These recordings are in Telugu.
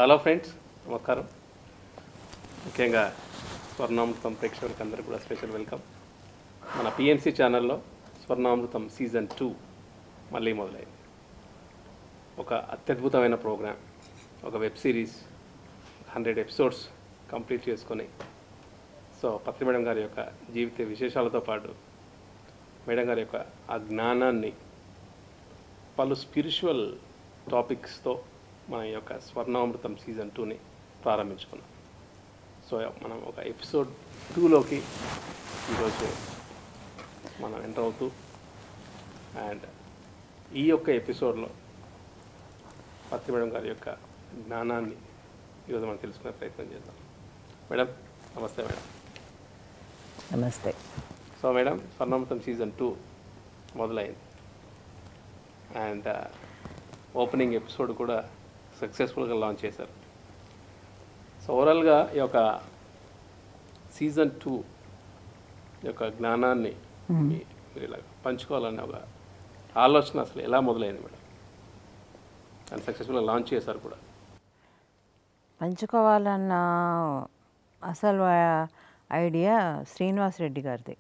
హలో ఫ్రెండ్స్, నమస్కారం. ముఖ్యంగా స్వర్ణామృతం ప్రేక్షకులకి అందరికీ కూడా స్పెషల్ వెల్కమ్. మన పిఎన్సి ఛానల్లో స్వర్ణామృతం సీజన్ 2 మళ్ళీ మొదలైంది. ఒక అత్యద్భుతమైన ప్రోగ్రామ్, ఒక వెబ్ సిరీస్ 100 ఎపిసోడ్స్ కంప్లీట్ చేసుకొని పత్రి మేడం గారి యొక్క జీవిత విశేషాలతో పాటు మేడం గారి యొక్క ఆ జ్ఞానాన్ని పలు స్పిరిచువల్ టాపిక్స్తో మన యొక్క స్వర్ణామృతం సీజన్ 2ని ప్రారంభించుకున్నాం. మనం ఒక ఎపిసోడ్ 2లోకి ఈరోజు మనం ఎంటర్ అవుతూ అండ్ ఈ యొక్క ఎపిసోడ్లో పత్రి మేడం గారి యొక్క జ్ఞానాన్ని ఈరోజు మనం తెలుసుకునే ప్రయత్నం చేద్దాం. మేడం నమస్తే. మేడం నమస్తే. మేడం, స్వర్ణామృతం సీజన్ 2 మొదలైంది అండ్ ఓపెనింగ్ ఎపిసోడ్ కూడా సక్సెస్ఫుల్గా లాంచ్ చేశారు. ఓవరాల్గా ఈ యొక్క సీజన్ 2 యొక్క జ్ఞానాన్ని మీరు ఇలా పంచుకోవాలనే ఒక ఆలోచన అసలు ఎలా మొదలైంది మేడం? అండ్ సక్సెస్ఫుల్గా లాంచ్ చేశారు కూడా. పంచుకోవాలన్న అసలు ఐడియా శ్రీనివాస్ రెడ్డి గారిది.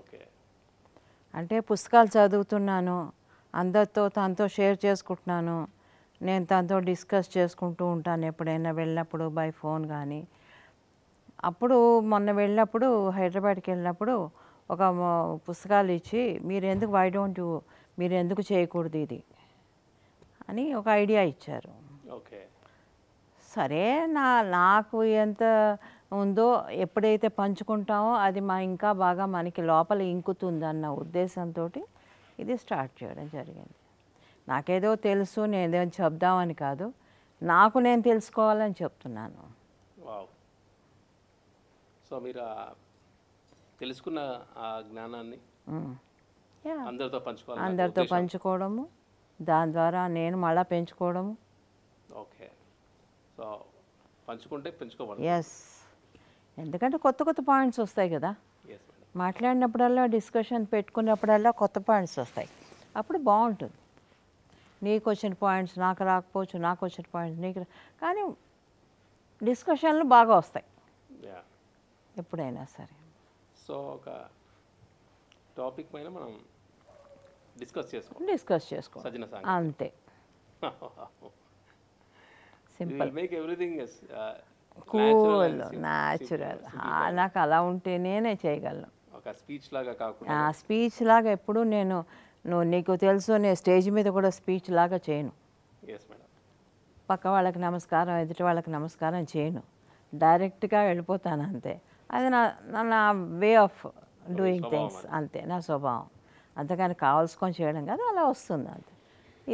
ఓకే. అంటే పుస్తకాలు చదువుతున్నాను, అందరితో తనతో షేర్ చేసుకుంటున్నాను, నేను తనతో డిస్కస్ చేసుకుంటూ ఉంటాను ఎప్పుడైనా వెళ్ళినప్పుడు బై ఫోన్ కానీ. అప్పుడు మొన్న వెళ్ళినప్పుడు హైదరాబాద్కి వెళ్ళినప్పుడు ఒక పుస్తకాలు ఇచ్చి మీరు ఎందుకు చేయకూడదు ఇది అని ఒక ఐడియా ఇచ్చారు. ఓకే. సరే, నాకు ఎంత ఉందో ఎప్పుడైతే పంచుకుంటామో అది ఇంకా బాగా మనకి లోపల ఇంకుతుందన్న ఉద్దేశంతో ఇది స్టార్ట్ చేయడం జరిగింది. నాకేదో తెలుసు, నేనేదో చెప్దామని కాదు, నాకు నేను తెలుసుకోవాలని చెప్తున్నాను. వావ్. మీరు తెలుసుకున్న ఆ జ్ఞానాన్ని అందరితో పంచుకోవడము, దాని ద్వారా నేను మళ్ళీ పెంచుకోవడము. ఓకే. పంచుకుంటే పెంచుకోవాలి. ఎస్, ఎందుకంటే కొత్త కొత్త పాయింట్స్ వస్తాయి కదా, మాట్లాడినప్పుడల్లా డిస్కషన్ పెట్టుకున్నప్పుడల్లా కొత్త పాయింట్స్ వస్తాయి. అప్పుడు బాగుంటుంది. నీకు వచ్చిన పాయింట్స్ నాకు రాకపోవచ్చు, నాకు వచ్చిన పాయింట్స్ నీకు కానీ డిస్కషన్లు బాగా వస్తాయి ఎప్పుడైనా సరే. ఒక టాపిక్ పైన మనం డిస్కస్ చేసుకో అంతే. Simple, cool, natural. నాకు అలా ఉంటే నేనే చేయగలను. ఒక స్పీచ్ లాగా కాకుండా స్పీచ్ లాగా ఎప్పుడు నీకు తెలుసు, నేను స్టేజ్ మీద కూడా స్పీచ్ లాగా చేయను. పక్క వాళ్ళకి నమస్కారం, ఎదుటి వాళ్ళకి నమస్కారం చేయను, డైరెక్ట్గా వెళ్ళిపోతాను అంతే. అది నా వే ఆఫ్ డూయింగ్ థింగ్స్, అంతే నా స్వభావం. అంతేకాని కావాల్సుకొని చేయడం కాదు, అలా వస్తుంది అంతే.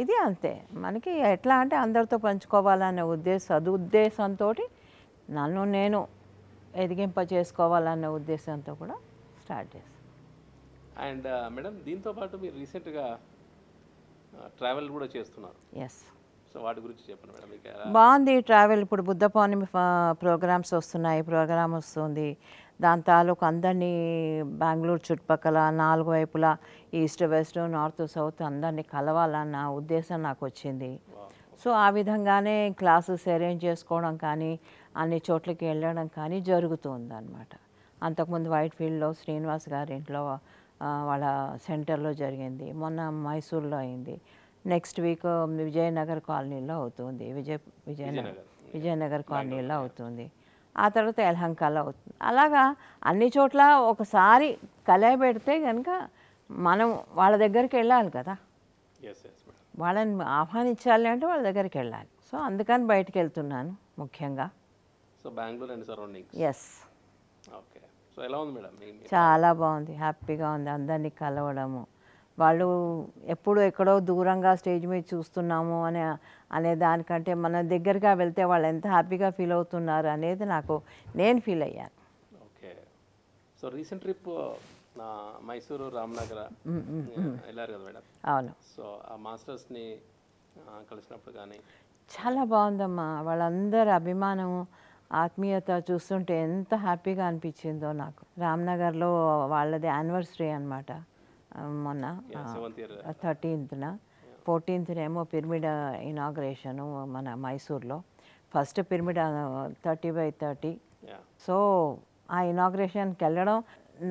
ఇది అంతే. మనకి ఎట్లా అంటే అందరితో పంచుకోవాలనే సదుద్దేశంతో నన్ను నేను ఎదిగింప చేసుకోవాలనే ఉద్దేశంతో కూడా స్టార్ట్ చేస్తాను. అండ్ మేడం, దీంతో పాటు మీరు రీసెంట్గా ట్రావెల్ కూడా చేస్తున్నారు. ఎస్. వాటి గురించి చెప్పండి మేడం. బాగుంది ట్రావెల్. ఇప్పుడు బుద్ధ పౌర్ణమి ప్రోగ్రామ్స్ వస్తున్నాయి, ప్రోగ్రామ్ వస్తుంది. దాని తాలూకు అందరినీ బెంగళూరు చుట్టుపక్కల 4 వైపులా ఈస్ట్ వెస్ట్ నార్త్ సౌత్ అందరినీ కలవాలన్న ఉద్దేశం నాకు వచ్చింది. ఆ విధంగానే క్లాసెస్ అరేంజ్ చేసుకోవడం కానీ, అన్ని చోట్లకి వెళ్ళడం కానీ జరుగుతుంది అన్నమాట. అంతకుముందు వైట్ఫీల్డ్లో శ్రీనివాస్ గారి ఇంట్లో వాళ్ళ సెంటర్లో జరిగింది, మొన్న మైసూర్లో అయింది, నెక్స్ట్ వీక్ విజయనగర్ కాలనీలో అవుతుంది, విజయనగర్ కాలనీలో అవుతుంది, ఆ తర్వాత యలహంకలో అవుతుంది. అలాగా అన్ని చోట్ల ఒకసారి కలయబెడితే కనుక మనం వాళ్ళ దగ్గరికి వెళ్ళాలి కదా, వాళ్ళని ఆహ్వానించాలి అంటే వాళ్ళ దగ్గరికి వెళ్ళాలి. అందుకని బయటకు వెళ్తున్నాను ముఖ్యంగా. Bengaluru and surroundings. Yes. Okay. ఎలా ఉంది మేడం? చాలా బాగుంది, హ్యాపీగా ఉంది. అందరినీ వాళ్ళు ఎప్పుడు ఎక్కడో దూరంగా స్టేజ్ మీద చూస్తున్నాము అనే దానికంటే మన దగ్గరగా వెళ్తే వాళ్ళు ఎంత హ్యాపీగా ఫీల్ అవుతున్నారు అనేది నేను ఫీల్ అయ్యాను. Okay. Recent trip Mysuru Ramnagar వెళ్ళారు కదా మేడం? అవును. ఆ మాస్టర్స్ని కలిసినప్పుడు కానీ చాలా బాగుందమ్మా. వాళ్ళందరి అభిమానము, ఆత్మీయత చూస్తుంటే ఎంత హ్యాపీగా అనిపించిందో నాకు. రామ్నగర్లో వాళ్ళది యానివర్సరీ అనమాట, మొన్న 13th 14th పిరమిడ్ ఇనాగ్రేషను మన మైసూర్లో. First pyramid 30x30. Yeah so ఆ ఇనాగ్రేషన్కి వెళ్ళడం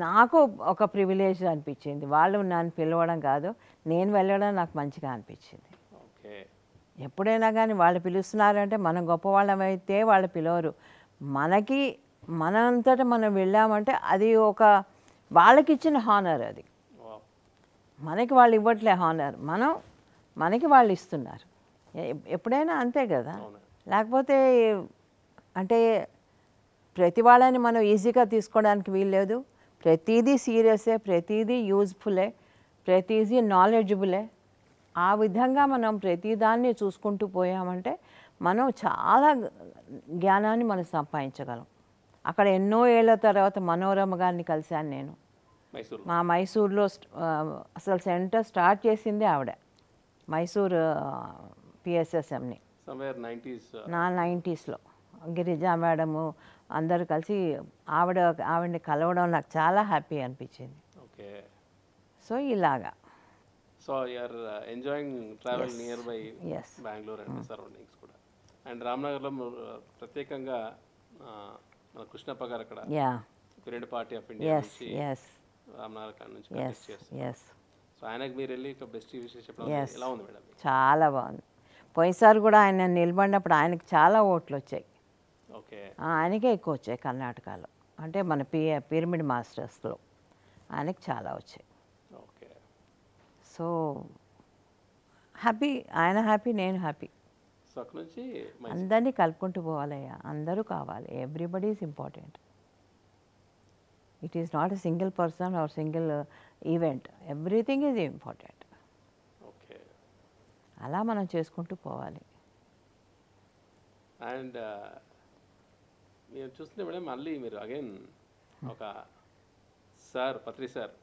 నాకు ఒక ప్రివిలేజ్ అనిపించింది. వాళ్ళు నన్ను పిలవడం కాదు, నేను వెళ్ళడం నాకు మంచిగా అనిపించింది. ఓకే ఎప్పుడైనా కానీ వాళ్ళు పిలుస్తున్నారంటే మనం గొప్పవాళ్ళమైతే వాళ్ళు పిలవరు. మనకి మనంతటా మనం వెళ్ళామంటే అది ఒక వాళ్ళకి ఇచ్చిన హానర్. అది వావ్ మనకి వాళ్ళు ఇవ్వట్లే హానర్, మనకి వాళ్ళు ఇస్తున్నారు. ఎప్పుడైనా అంతే కదా. అవును లేకపోతే అంటే ప్రతి వాళ్ళని మనం ఈజీగా తీసుకోవడానికి వీల్లేదు. ప్రతిదీ సీరియసే, ప్రతిదీ యూజ్ఫుల్లే, ప్రతిదీ నాలెడ్జబులే. ఆ విధంగా మనం ప్రతిదాన్ని చూసుకుంటూ పోయామంటే మనం చాలా జ్ఞానాన్ని మనం సంపాదించగలం. అక్కడ ఎన్నో ఏళ్ళ తర్వాత మనోరమ గారిని కలిశాను నేను. మైసూర్ మా మైసూర్లో అసలు సెంటర్ స్టార్ట్ చేసింది ఆవిడ, మైసూర్ పిఎస్ఎస్ఎంని సమ్వేర్ 90s. నా 90sలో. గిరిజా మేడము అందరూ కలిసి ఆవిడని కలవడం నాకు చాలా హ్యాపీ అనిపించింది. ఓకే సో ఇలాగా so you are enjoying travel nearby yes Bengaluru and surroundings కూడా. అండ్ రామ్నగర్లో ప్రత్యేకంగా మన కృష్ణప్ప గారు అక్కడ yeah Pyramid Party of India yes నుంచి ఎస్ రామ్నగర్ కాడ నుంచి ఎస్ కండక్ట్ చేస్తారు. ఎస్ సో ఆయనకు మీరు వెళ్ళి ఇక బెస్ట్ విషయం చెప్పడం Yes. ఎలా ఉంది మేడం? చాలా బాగుంది. పోయినసారి కూడా ఆయన నిలబడినప్పుడు ఆయనకి చాలా ఓట్లు వచ్చాయి. ఓకే ఆయనకే ఎక్కువ వచ్చాయి కర్ణాటకలో, అంటే మన పిరమిడ్ మాస్టర్స్లో ఆయనకి చాలా వచ్చాయి. ఓకే సో హ్యాపీ, ఆయన హ్యాపీ, నేను హ్యాపీ. సో అక్కడ నుంచి అందరినీ కలుపుకుంటూ పోవాలయ్యా, అందరూ కావాలి. Everybody is important. It is not a single person are single event, everything is important. Okay అలా మనం చేసుకుంటూ పోవాలి. అండ్ మీరు చూస్తుంటే మేడం మళ్ళీ మీరు అగైన్ ఒక సార్ పత్రి సార్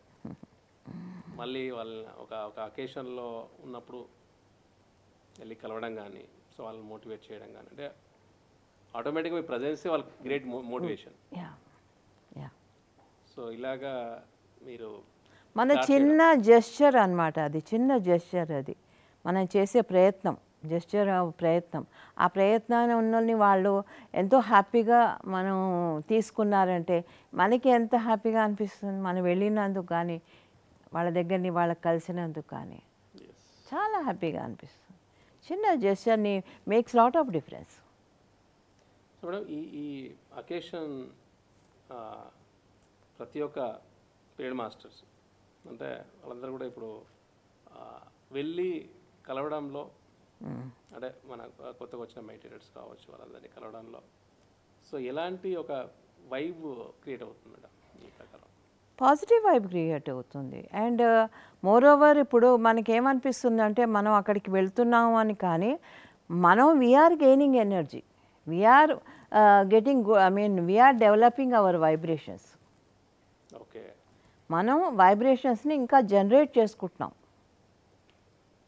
మళ్ళీ వాళ్ళ ఒక అకేషన్లో ఉన్నప్పుడు వెళ్ళి కలవడం కానీ, సో వాళ్ళని మోటివేట్ చేయడం కానీ, అంటే ఆటోమేటిక్గా మీ ప్రజెన్సే వాళ్ళకి great motivation. Yeah yeah so ఇలాగా మీరు మన చిన్న జెస్చర్ అన్నమాట, అది చిన్న జెస్చర్. అది మనం చేసే ప్రయత్నం, జెస్చర్ ప్రయత్నం. ఆ ప్రయత్నాన్ని ఉన్నోళ్ళని వాళ్ళు ఎంతో హ్యాపీగా మనం తీసుకున్నారంటే మనకి ఎంత హ్యాపీగా అనిపిస్తుంది. మనం వెళ్ళినందుకు కానీ, వాళ్ళ దగ్గరని వాళ్ళకి కలిసినందుకు కానీ చాలా హ్యాపీగా అనిపిస్తుంది. చిన్న జెస్చర్ని makes lot of difference. So madam ఈ అకేషన్ ప్రతి ఒక్క పీరియడ్ మాస్టర్స్ అంటే వాళ్ళందరూ కూడా ఇప్పుడు వెళ్ళి కలవడంలో, అంటే మన కొత్తగా వచ్చిన మెటీరియల్స్ కావచ్చు వాళ్ళందరినీ కలవడంలో సో ఎలాంటి ఒక వైబ్ క్రియేట్ అవుతుంది మేడం మీ ప్రకారం? పాజిటివ్ వైబ్ క్రియేట్ అవుతుంది. అండ్ మోర్ ఓవర్ ఇప్పుడు మనకేమనిపిస్తుంది అంటే మనం అక్కడికి వెళ్తున్నాము అని, కానీ మనం we are gaining energy, we are getting we are developing our vibrations. Okay మనం వైబ్రేషన్స్ని ఇంకా జనరేట్ చేసుకుంటున్నాం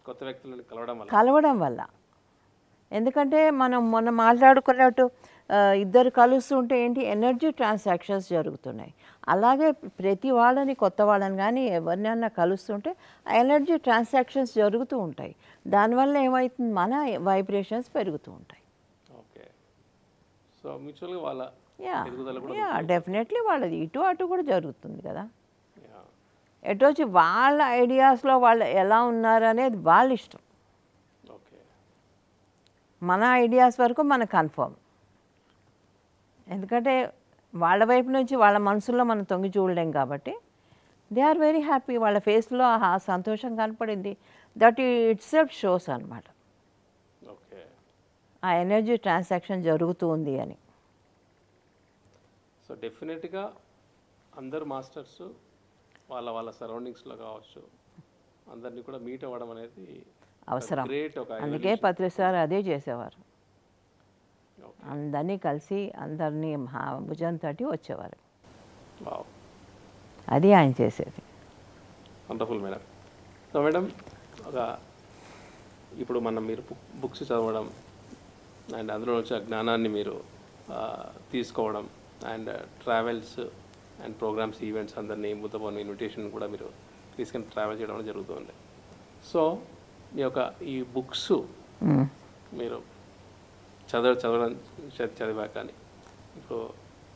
కొత్త వ్యక్తులను కలవడం వల్ల. ఎందుకంటే మనం మొన్న మాట్లాడుకున్నట్టు ఇద్దరు కలుస్తుంటే ఏంటి ఎనర్జీ ట్రాన్సాక్షన్స్ జరుగుతున్నాయి. అలాగే ప్రతి వాళ్ళని, కొత్త వాళ్ళని కానీ ఎవరినైనా కలుస్తుంటే ఆ ఎనర్జీ ట్రాన్సాక్షన్స్ జరుగుతూ ఉంటాయి. దానివల్ల ఏమవుతుంది, మన వైబ్రేషన్స్ పెరుగుతూ ఉంటాయి. ఓకే సో మ్యూచువల్గా వాళ్ళ ఎదుగుదల కూడా యా డెఫినెట్లీ వాళ్ళది ఇటు అటు కూడా జరుగుతుంది కదా. యా ఎటు వచ్చి వాళ్ళ ఐడియాస్లో వాళ్ళు ఎలా ఉన్నారు అనేది వాళ్ళ ఇష్టం. ఓకే మన ఐడియాస్ వరకు మన కన్ఫర్మ్. ఎందుకంటే వాళ్ళ వైపు నుంచి వాళ్ళ మనసులో మనం తొంగి చూడలేం కాబట్టి దే ఆర్ వెరీ హ్యాపీ. వాళ్ళ ఫేస్లో ఆ సంతోషం కనపడింది. దట్ ఇట్ సెల్ఫ్ షోస్ అనమాట ఓకే ఆ ఎనర్జీ ట్రాన్సాక్షన్ జరుగుతూ ఉంది అని. సో డెఫినెట్గా అందరు మాస్టర్స్ వాళ్ళ వాళ్ళ సరౌండింగ్స్లో కావచ్చు అందరినీ కూడా మీట్ అవ్వడం అనేది అవసరం. గ్రేట్ ఒక అందుకే పత్రి సార్ అదే చేసేవారు. అందరినీ కలిసి అందరినీ భుజం తట్టి వచ్చేవారు. వావ్ అది ఆయన చేసేది. Wonderful madam. సో మేడం ఒక ఇప్పుడు మీరు బుక్స్ చదవడం అండ్ అందులో వచ్చే జ్ఞానాన్ని మీరు తీసుకోవడం and travels and programs events అందరినీ బుద్ధ పౌర్ణమి ఇన్విటేషన్ కూడా మీరు తీసుకొని ట్రావెల్ చేయడం జరుగుతుంది. సో మీ యొక్క ఈ బుక్స్ మీరు చదివా కానీ ఇప్పుడు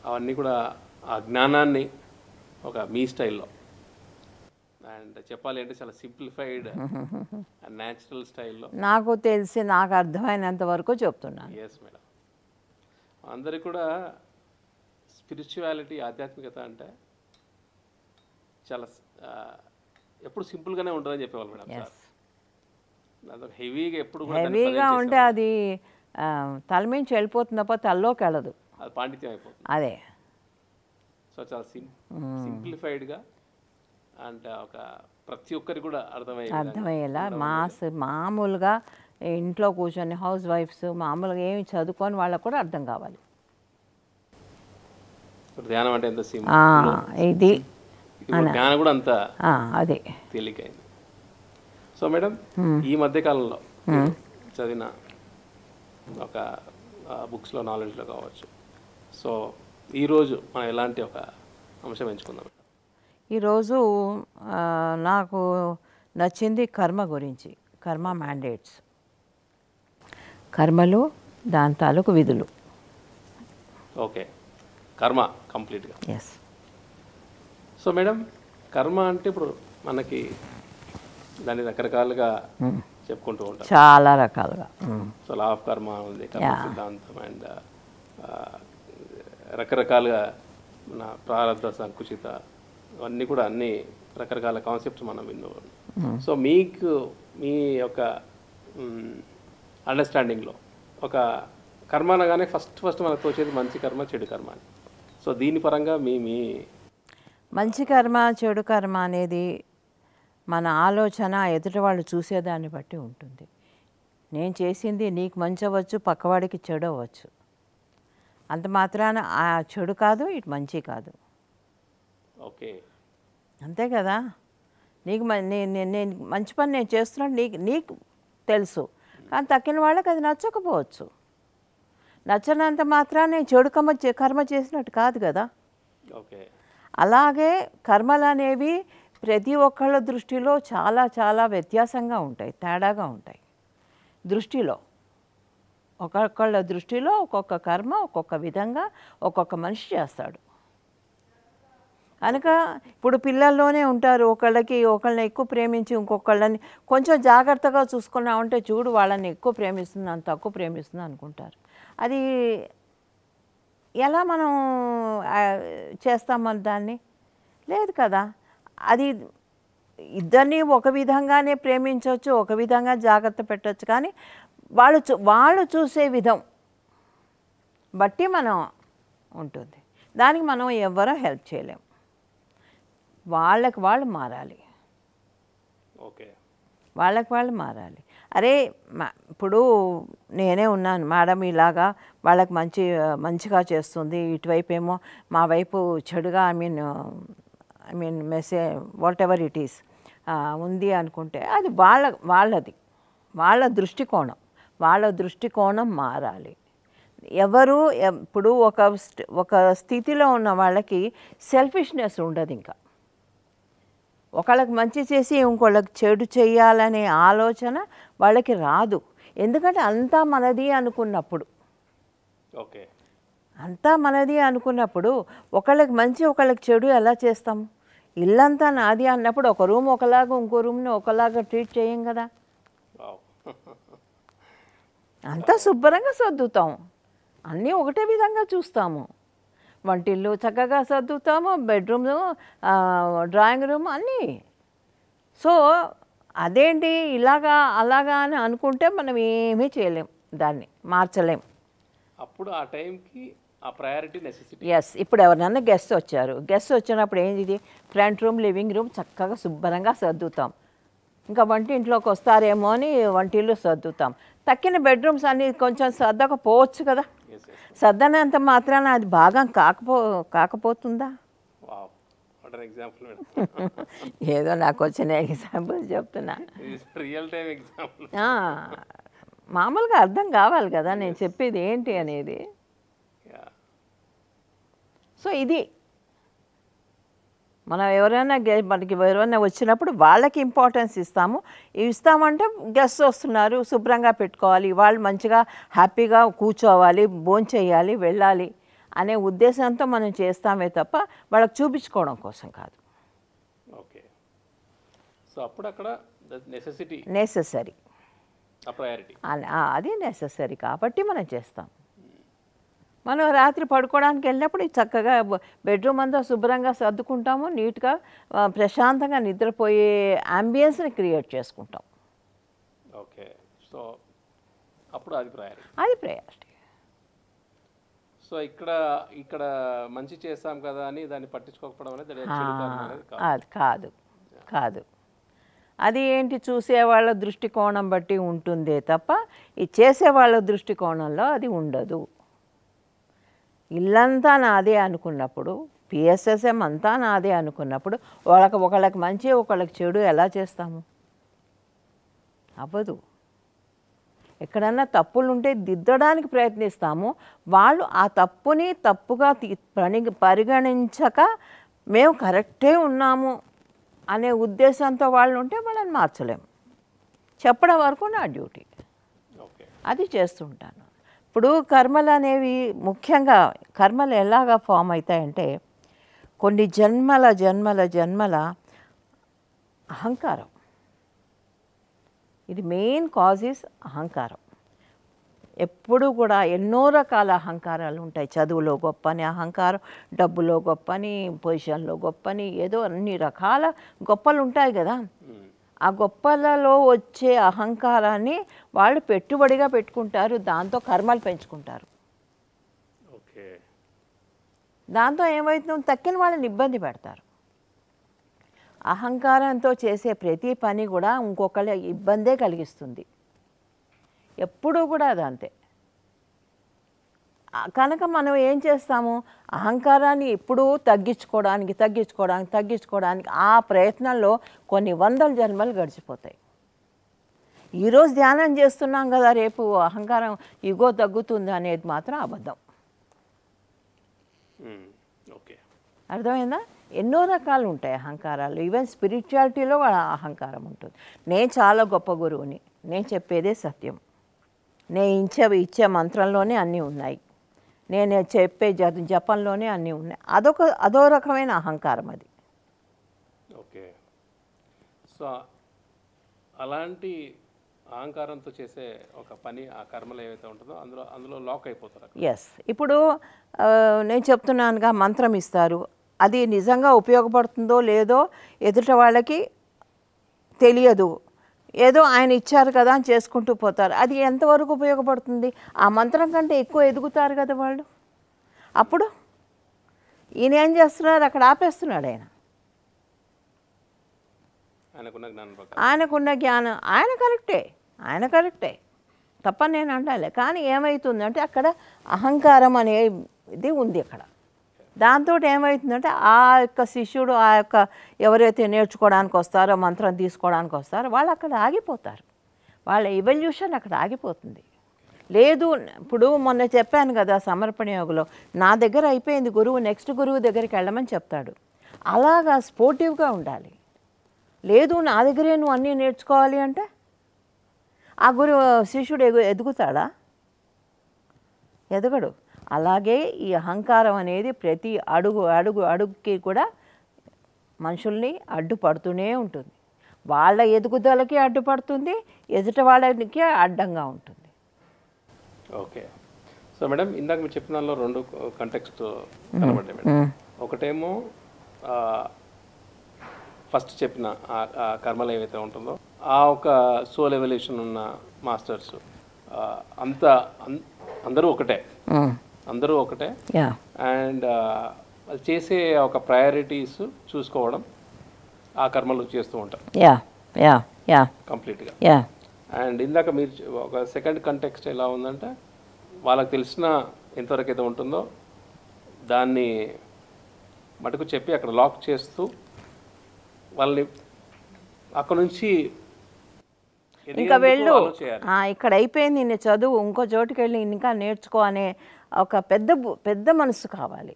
అవన్నీ కూడా ఆ జ్ఞానాన్ని ఒక మీ స్టైల్లో అండ్ చెప్పాలి అంటే చాలా సింప్లిఫైడ్ అండ్ న్యాచురల్ స్టైల్లో నాకు తెలిసి నాకు అర్థమైనంత వరకు చెప్తున్నాను. Yes madam. అందరికి కూడా స్పిరిచువాలిటీ ఆధ్యాత్మికత అంటే చాలా ఎప్పుడు సింపుల్గానే ఉంటుందని చెప్పేవాళ్ళు మేడం. సార్ హెవీగా ఎప్పుడు హెవీగా ఉంటే అది తలమించి వెళ్ళిపోతుంది తప్ప తల్లోకి వెళ్ళదు, అది పాండిత్యం అయిపోతుంది. అదే. సో చాలా సింప్లిఫైడ్గా అంటే ఒక ప్రతి ఒక్కరికి కూడా అర్థమయ్యేలా మామూలుగా ఇంట్లో కూర్చొని హౌస్ వైఫ్స్ మామూలుగా ఏమి చదువుకొని వాళ్ళకు కూడా అర్థం కావాలి. ధ్యానం అంటే ఎంత సింపుల్, ఇది జ్ఞానం కూడా అంత అదే తేలికైంది. సో మేడం, ఈ మధ్యకాలంలో చదివిన ఒక బుక్స్లో నాలెడ్జ్లో కావచ్చు, సో ఈరోజు మనం ఎలాంటి ఒక అంశం ఎంచుకుందాం? ఈరోజు నాకు నచ్చింది కర్మ గురించి, కర్మ మ్యాండేట్స్, కర్మలు దాని తాలూకు విధులు. ఓకే, కర్మ కంప్లీట్గా. ఎస్. సో మేడం, కర్మ అంటే ఇప్పుడు మనకి దాన్ని రకరకాలుగా చెప్పుకుంటూ ఉంటాం, చాలా రకాలుగా. సో లా ఆఫ్ కర్మ ఉంది, కర్మ సిద్ధాంతం, అండ్ రకరకాలుగా మన ప్రారంభ సంకుచిత, అవన్నీ కూడా అన్ని రకరకాల కాన్సెప్ట్స్ మనం విన్నాం. సో మీకు మీ యొక్క అండర్స్టాండింగ్లో ఒక కర్మ అనగానే ఫస్ట్ మనకు తోచేది మంచి కర్మ చెడు కర్మ అని. సో దీని పరంగా మీ మంచి కర్మ చెడు కర్మ అనేది మన ఆలోచన, ఎదుటి వాళ్ళు చూసేదాన్ని బట్టి ఉంటుంది. నేను చేసింది నీకు మంచి అవ్వచ్చు, పక్కవాడికి చెడు అవ్వచ్చు. అంత మాత్రాన ఆ చెడు కాదు, ఇటు మంచి కాదు. ఓకే, అంతే కదా. నీకు నేను మంచి పని నేను చేస్తున్నాను, నీకు తెలుసు, కానీ తక్కిన వాళ్ళకి అది నచ్చకపోవచ్చు. నచ్చనంత మాత్రాన నేను చెడు కర్మ చేసినట్టు కాదు కదా. ఓకే. అలాగే కర్మలు అనేవి ప్రతి ఒక్కళ్ళ దృష్టిలో చాలా చాలా వ్యత్యాసంగా ఉంటాయి, తేడాగా ఉంటాయి. దృష్టిలో ఒక్కొక్కళ్ళ దృష్టిలో ఒక్కొక్క కర్మ ఒక్కొక్క విధంగా ఒక్కొక్క మనిషి చేస్తాడు. కనుక ఇప్పుడు పిల్లల్లోనే ఉంటారు, ఒకళ్ళని ఎక్కువ ప్రేమించి ఇంకొకళ్ళని కొంచెం జాగ్రత్తగా చూసుకున్నామంటే చూడు వాళ్ళని ఎక్కువ ప్రేమిస్తున్నాను తక్కువ ప్రేమిస్తున్నాను అనుకుంటారు. అది ఎలా మనం చేస్తామని దాన్ని లేదు కదా. అది ఇద్దరిని ఒక విధంగానే ప్రేమించవచ్చు, ఒక విధంగా జాగ్రత్త పెట్టవచ్చు, కానీ వాళ్ళు చూసే విధం బట్టి మనం ఉంటుంది. దానికి మనం ఎవరూ హెల్ప్ చేయలేం, వాళ్ళకి వాళ్ళు మారాలి. ఓకే, వాళ్ళకి వాళ్ళు మారాలి. అరే ఇప్పుడు నేనే ఉన్నాను మేడం, ఇలాగా వాళ్ళకి మంచిగా చేస్తుంది, ఇటువైపు ఏమో మా వైపు చెడుగా I mean message what ever it is ఉంది అనుకుంటే అది వాళ్ళది వాళ్ళ దృష్టికోణం మారాలి. ఇప్పుడు ఒక స్థితిలో ఉన్న వాళ్ళకి సెల్ఫిష్నెస్ ఉండదు. ఇంకా ఒకళ్ళకి మంచి చేసి ఇంకోళ్ళకి చెడు చేయాలనే ఆలోచన వాళ్ళకి రాదు. ఎందుకంటే అంతా మనది అనుకున్నప్పుడు. ఓకే, అంతా మనది అనుకున్నప్పుడు ఒకళ్ళకి మంచి ఒకళ్ళకి చెడు ఎలా చేస్తాం? ఇల్లంతా నాది అన్నప్పుడు ఒక రూమ్ ఒకలాగా ఇంకో రూమ్ని ఒకలాగా ట్రీట్ చేయం కదా. అంతా శుభ్రంగా సర్దుతాం, అన్నీ ఒకటే విధంగా చూస్తాము. వంటిల్లు చక్కగా సర్దుతాము, బెడ్రూమ్, డ్రాయింగ్ రూమ్ అన్నీ. సో అదేంటి ఇలాగా అలాగా అని అనుకుంటే మనం ఏమీ చేయలేం, దాన్ని మార్చలేం. అప్పుడు ఆ టైంకి ఆ ప్రయారిటీ నెసెసిటీ. ఎస్. ఇప్పుడు ఎవరినన్నా గెస్ట్ వచ్చినప్పుడు ఏంది, ఫ్రంట్ రూమ్ లివింగ్ రూమ్ చక్కగా శుభ్రంగా సర్దుతాం. ఇంకా వంటింట్లోకి వస్తారేమో అని వంటిల్లు సర్దుతాం. తక్కిన బెడ్రూమ్స్ అన్నీ కొంచెం సర్దకపోవచ్చు కదా. సర్దనంత మాత్రాన అది భాగం కాకపోతుందా? ఏదో నాకు వచ్చిన ఎగ్జాంపుల్ చెప్తున్నా. మామూలుగా అర్థం కావాలి కదా నేను చెప్పేది ఏంటి అనేది. సో ఇది మనం ఎవరైనా మనకి ఎవరైనా వచ్చినప్పుడు వాళ్ళకి ఇంపార్టెన్స్ ఇస్తాము. ఇస్తామంటే గెస్ట్ వస్తున్నారు, శుభ్రంగా పెట్టుకోవాలి, వాళ్ళు మంచిగా హ్యాపీగా కూర్చోవాలి, భోంచేయాలి, వెళ్ళాలి అనే ఉద్దేశంతో మనం చేస్తామే తప్ప వాళ్ళకి చూపించుకోవడం కోసం కాదు. ఓకే. సో అప్పుడు అక్కడ నెసెసిటీ, నెసెసరీ, ప్రయారిటీ అది నెసెసరీ కాబట్టి మనం చేస్తాం. మనం రాత్రి పడుకోవడానికి వెళ్ళినప్పుడు చక్కగా బెడ్రూమ్ అంతా శుభ్రంగా సర్దుకుంటాము, నీట్గా ప్రశాంతంగా నిద్రపోయే అంబియన్స్ని క్రియేట్ చేసుకుంటాం. ఓకే. సో అప్పుడు అది ప్రయారిటీ. అది ప్రయారిటీ. సో ఇక్కడ మంచి చేస్తాం కదా అని దాన్ని పట్టించుకోకపోవడం అనేది అది కాదు కాదు. అది ఏంటి, చూసేవాళ్ళ దృష్టికోణం బట్టి ఉంటుందే తప్ప ఈ చేసేవాళ్ళ దృష్టికోణంలో అది ఉండదు. ఇల్లంతా నాదే అనుకున్నప్పుడు, పిఎస్ఎస్ఎం అంతా నాదే అనుకున్నప్పుడు ఒకళ్ళకి మంచి ఒకళ్ళకి చెడు ఎలా చేస్తాము? అవ్వదు. ఎక్కడన్నా తప్పులు ఉంటే దిద్దడానికి ప్రయత్నిస్తాము. వాళ్ళు ఆ తప్పుని తప్పుగా పరిగణించక మేము కరెక్టే ఉన్నాము అనే ఉద్దేశంతో వాళ్ళు ఉంటే వాళ్ళని మార్చలేము. చెప్పడం వరకు నా డ్యూటీ, అది చేస్తుంటాను. ఇప్పుడు కర్మలు అనేవి ముఖ్యంగా కర్మలు ఎలాగా ఫామ్ అవుతాయంటే కొన్ని జన్మల జన్మల జన్మల అహంకారం. ఇది మెయిన్ కాజ్ ఈజ్ అహంకారం. ఎప్పుడు కూడా ఎన్నో రకాల అహంకారాలు ఉంటాయి. చదువులో గొప్పని అహంకారం, డబ్బులో గొప్పని, పొజిషన్లో గొప్పని, ఏదో అన్ని రకాల గొప్పలు ఉంటాయి కదా. ఆ గొప్పలలో వచ్చే అహంకారాన్ని వాళ్ళు పెట్టుబడిగా పెట్టుకుంటారు, దాంతో కర్మలు పెంచుకుంటారు. దాంతో ఏమవుతుందో తక్కిన వాళ్ళని ఇబ్బంది పెడతారు. అహంకారంతో చేసే ప్రతి పని కూడా ఇంకొకళ్ళ ఇబ్బందే కలిగిస్తుంది. ఎప్పుడూ కూడా అదంతే. కనుక మనం ఏం చేస్తాము, అహంకారాన్ని ఎప్పుడూ తగ్గించుకోవడానికి ఆ ప్రయత్నంలో కొన్ని వందల జన్మలు గడిచిపోతాయి. ఈరోజు ధ్యానం చేస్తున్నాం కదా, రేపు అహంకారం ఇగో తగ్గుతుంది అనేది మాత్రం అబద్ధం. అర్థమైందా? ఎన్నో రకాలు ఉంటాయి అహంకారాలు. ఈవెన్ స్పిరిచువాలిటీలో అహంకారం ఉంటుంది. నేను చాలా గొప్ప గురువుని, నేను చెప్పేదే సత్యం, నేను ఇచ్చే మంత్రంలోనే అన్నీ ఉన్నాయి, నేను చెప్పే జపంలోనే అన్నీ ఉన్నాయి, అదో రకమైన అహంకారం అది. ఓకే. సో అలాంటి అహంకారంతో చేసే ఒక పని, ఆ కర్మలు ఏవైతే ఉంటుందో అందులో లాక్ అయిపోతారు. ఎస్. ఇప్పుడు నేను చెప్తున్నానుగా, మంత్రం ఇస్తారు, అది నిజంగా ఉపయోగపడుతుందో లేదో ఎదుట వాళ్ళకి తెలియదు. ఏదో ఆయన ఇచ్చారు కదా అని చేసుకుంటూ పోతారు. అది ఎంతవరకు ఉపయోగపడుతుంది? ఆ మంత్రం కంటే ఎక్కువ ఎదుగుతారు కదా వాళ్ళు. అప్పుడు ఈయన ఏం చేస్తున్నారు, అక్కడ ఆపేస్తున్నాడు. ఆయనకున్న జ్ఞానం ఆయన కరెక్టే తప్ప నేను అంటాలే. కానీ ఏమవుతుందంటే అక్కడ అహంకారం అనేది ఉంది అక్కడ. దాంతో ఏమవుతుందంటే ఆ యొక్క శిష్యుడు, ఆ యొక్క ఎవరైతే నేర్చుకోవడానికి వస్తారో, మంత్రం తీసుకోవడానికి వస్తారో, వాళ్ళు అక్కడ ఆగిపోతారు. వాళ్ళ ఎవల్యూషన్ అక్కడ ఆగిపోతుంది. లేదు, ఇప్పుడు మొన్న చెప్పాను కదా సమర్పణ యోగలో, నా దగ్గర అయిపోయింది గురువు, నెక్స్ట్ గురువు దగ్గరికి వెళ్ళమని చెప్తాడు. అలాగా స్పోర్టివ్గా ఉండాలి. లేదు, నా దగ్గరే నువ్వు అన్నీ నేర్చుకోవాలి అంటే ఆ శిష్యుడు ఎదుగుతాడా? ఎదగడు. అలాగే ఈ అహంకారం అనేది ప్రతి అడుగుకి కూడా మనుషుల్ని అడ్డుపడుతూనే ఉంటుంది. వాళ్ళ ఎదుగుదలకి అడ్డుపడుతుంది, ఎదుట వాళ్ళకి అడ్డంగా ఉంటుంది. ఓకే. సో మేడం, ఇందాక మీరు చెప్పిన దానిలో రెండు కంటెక్స్ట్ కనబడ్డాయి మేడం. ఒకటేమో ఫస్ట్ చెప్పిన ఆ కర్మలు ఏవైతే ఉంటుందో, ఆ ఒక సోల్ ఎవల్యూషన్ ఉన్న మాస్టర్స్ అందరూ ఒకటే అండ్ వాళ్ళు చేసే ఒక ప్రయారిటీస్ చూసుకోవడం, ఆ కర్మలు చేస్తూ ఉంటారు కంప్లీట్గా. అండ్ ఇందాక మీరు ఒక సెకండ్ కంటెక్స్ట్ ఎలా ఉందంటే, వాళ్ళకి తెలిసిన ఎంతవరకు అయితే ఉంటుందో దాన్ని మటుకు చెప్పి అక్కడ లాక్ చేస్తూ వాళ్ళని అక్కడ నుంచి ఇంకా వెళ్ళు, ఇక్కడ అయిపోయింది నిన్న చదువు, ఇంకో చోటుకి వెళ్ళి ఇంకా నేర్చుకో అనే ఒక పెద్ద మనసు కావాలి.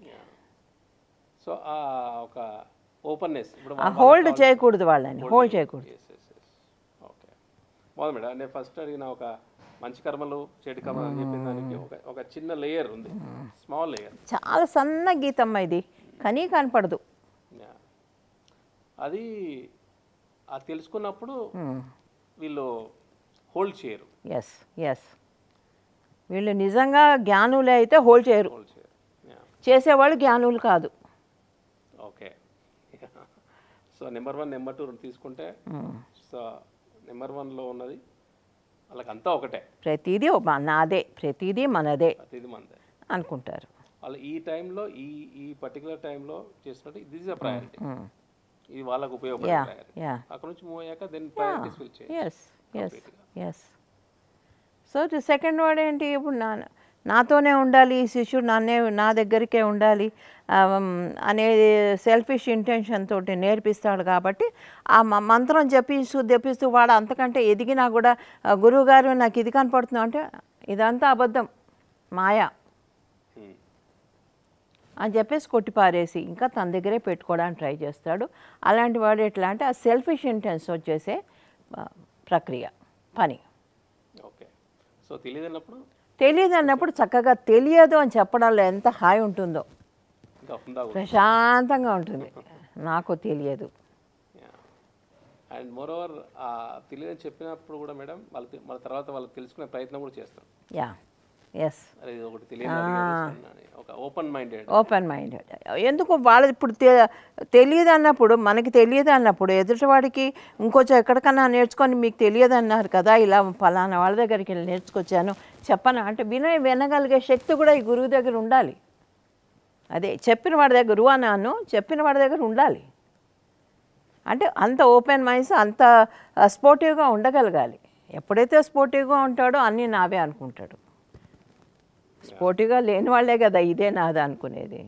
సో ఒక ఓపెన్నెస్ ఇప్పుడు హోల్డ్ చేయకూడదు, వాళ్ళని హోల్డ్ చేయకూడదు. ఓకే, బాగుంది మేడం. నేను ఫస్ట్ అడిగిన ఒక మంచి కర్మలు చెడు కర్మలు అని చెప్పిన దానికి ఒక చిన్న లేయర్ ఉంది, స్మాల్ లేయర్, చాలా సన్న గీతమ్మ ఇది, కానీ కనపడదు. అది తెలుసుకున్నప్పుడు వీళ్ళు హోల్డ్ చేయరు. ఎస్ ఎస్, వీళ్ళు నిజంగా జ్ఞానులే అయితే హోల్డ్ చేయరు, చేసేవాళ్ళు జ్ఞానులు కాదు. ఓకే, సో నెంబర్ 1 నెంబర్ 2 తీసుకుంటే, సో నెంబర్ 1లో ఉన్నది వాళ్ళకంతా ఒకటే, ప్రతిదీ నాదే, ప్రతిదీ మనదే, ప్రతిదీ మనదే అనుకుంటారు వాళ్ళు. ఈ టైంలో ఈ పర్టికులర్ టైంలో చేసినట్టు దిస్ ఇస్ అ ప్రయారిటీ, ఇది వాళ్ళకు ఉపయోగపడే ప్రయారిటీ. అక్కడ నుంచి మూవ్ అయ్యాక then priorities will change. Yes yes yes. So second word ఏంటి, ఇప్పుడు నాతోనే ఉండాలి ఈ శిష్యుడు, నా దగ్గరికే ఉండాలి అనేది సెల్ఫిష్ ఇంటెన్షన్ తోటి నేర్పిస్తాడు. కాబట్టి ఆ మంత్రం జపిస్తూ వాడు అంతకంటే ఎదిగినా కూడా గురువుగారు నాకు ఇది కనపడుతుంది అంటే ఇదంతా అబద్ధం, మాయా అని చెప్పేసి కొట్టిపారేసి ఇంకా తన దగ్గరే పెట్టుకోవడానికి ట్రై చేస్తాడు. అలాంటి వాడు ఎట్లా అంటే ఆ సెల్ఫిష్ ఇంటెన్స్ వచ్చేసే ప్రక్రియ పని. ఓకే, సో తెలియదు అన్నప్పుడు చక్కగా తెలియదు అని చెప్పడంలో ఎంత హాయి ఉంటుందో, ప్రశాంతంగా ఉంటుంది. నాకు తెలియదు. అండ్ మోర్ ఓవర్ తెలియదని చెప్పినప్పుడు కూడా మేడం వాళ్ళ తర్వాత వాళ్ళు తెలుసుకునే ప్రయత్నం కూడా చేస్తారు. యా ఎస్, ఒకటి తెలియదు, ఒక ఓపెన్ మైండెడ్. ఎందుకు వాళ్ళు ఇప్పుడు తెలియదు అన్నప్పుడు, మనకి తెలియదు అన్నప్పుడు ఎదుటివాడికి ఇంకొంచెం ఎక్కడికన్నా నేర్చుకొని మీకు తెలియదు అన్నారు కదా, ఇలా ఫలానా వాళ్ళ దగ్గరికి వెళ్ళి నేర్చుకొచ్చాను చెప్పనా అంటే వినగలిగే శక్తి కూడా ఈ గురువు దగ్గర ఉండాలి. అదే చెప్పిన వాడి దగ్గర చెప్పిన వాడి దగ్గర ఉండాలి. అంటే అంత ఓపెన్ మైండ్స్, అంత స్పోర్టివ్గా ఉండగలగాలి. ఎప్పుడైతే స్పోర్టివ్గా ఉంటాడో అన్నీ నావే అనుకుంటాడు. స్పోర్టివ్గా లేని వాళ్ళే కదా ఇదే నాదా అనుకునేది.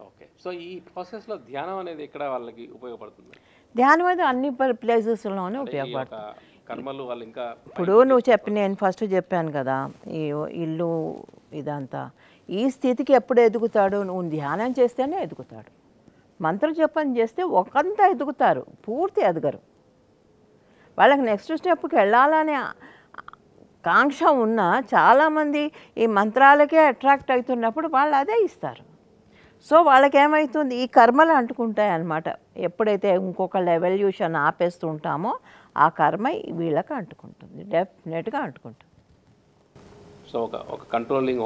ఓకే, సో ఈ ప్రాసెస్లో ధ్యానం అనేది ఎక్కడ వాళ్ళకి ఉపయోగపడుతుంది? ధ్యానం అనేది అన్ని ప్లేసెస్లోనే ఉపయోగపడుతుంది. కర్మలు వాళ్ళు ఇంకా ఇప్పుడు నేను ఫస్ట్ చెప్పాను కదా, ఈ ఇల్లు ఇదంతా ఈ స్థితికి ఎప్పుడు ఎదుగుతాడు, నువ్వు ధ్యానం చేస్తేనే ఎదుగుతాడు. మంత్ర జపం చేస్తే ఒకంతా ఎదుగుతారు, పూర్తి ఎదగరు. వాళ్ళకి నెక్స్ట్ స్టెప్కి వెళ్ళాలనే కాంక్ష ఉన్న చాలామంది ఈ మంత్రాలకే అట్రాక్ట్ అవుతున్నప్పుడు వాళ్ళు అదే ఇస్తారు. సో వాళ్ళకి ఏమవుతుంది, ఈ కర్మలు అంటుకుంటాయి అన్నమాట. ఎప్పుడైతే ఇంకొకళ్ళ ఎవల్యూషన్ ఆపేస్తూ ఉంటామో ఆ కర్మ వీళ్ళకి అంటుకుంటుంది, డెఫినెట్గా అంటుకుంటుంది. సో ఒక కంట్రోలింగ్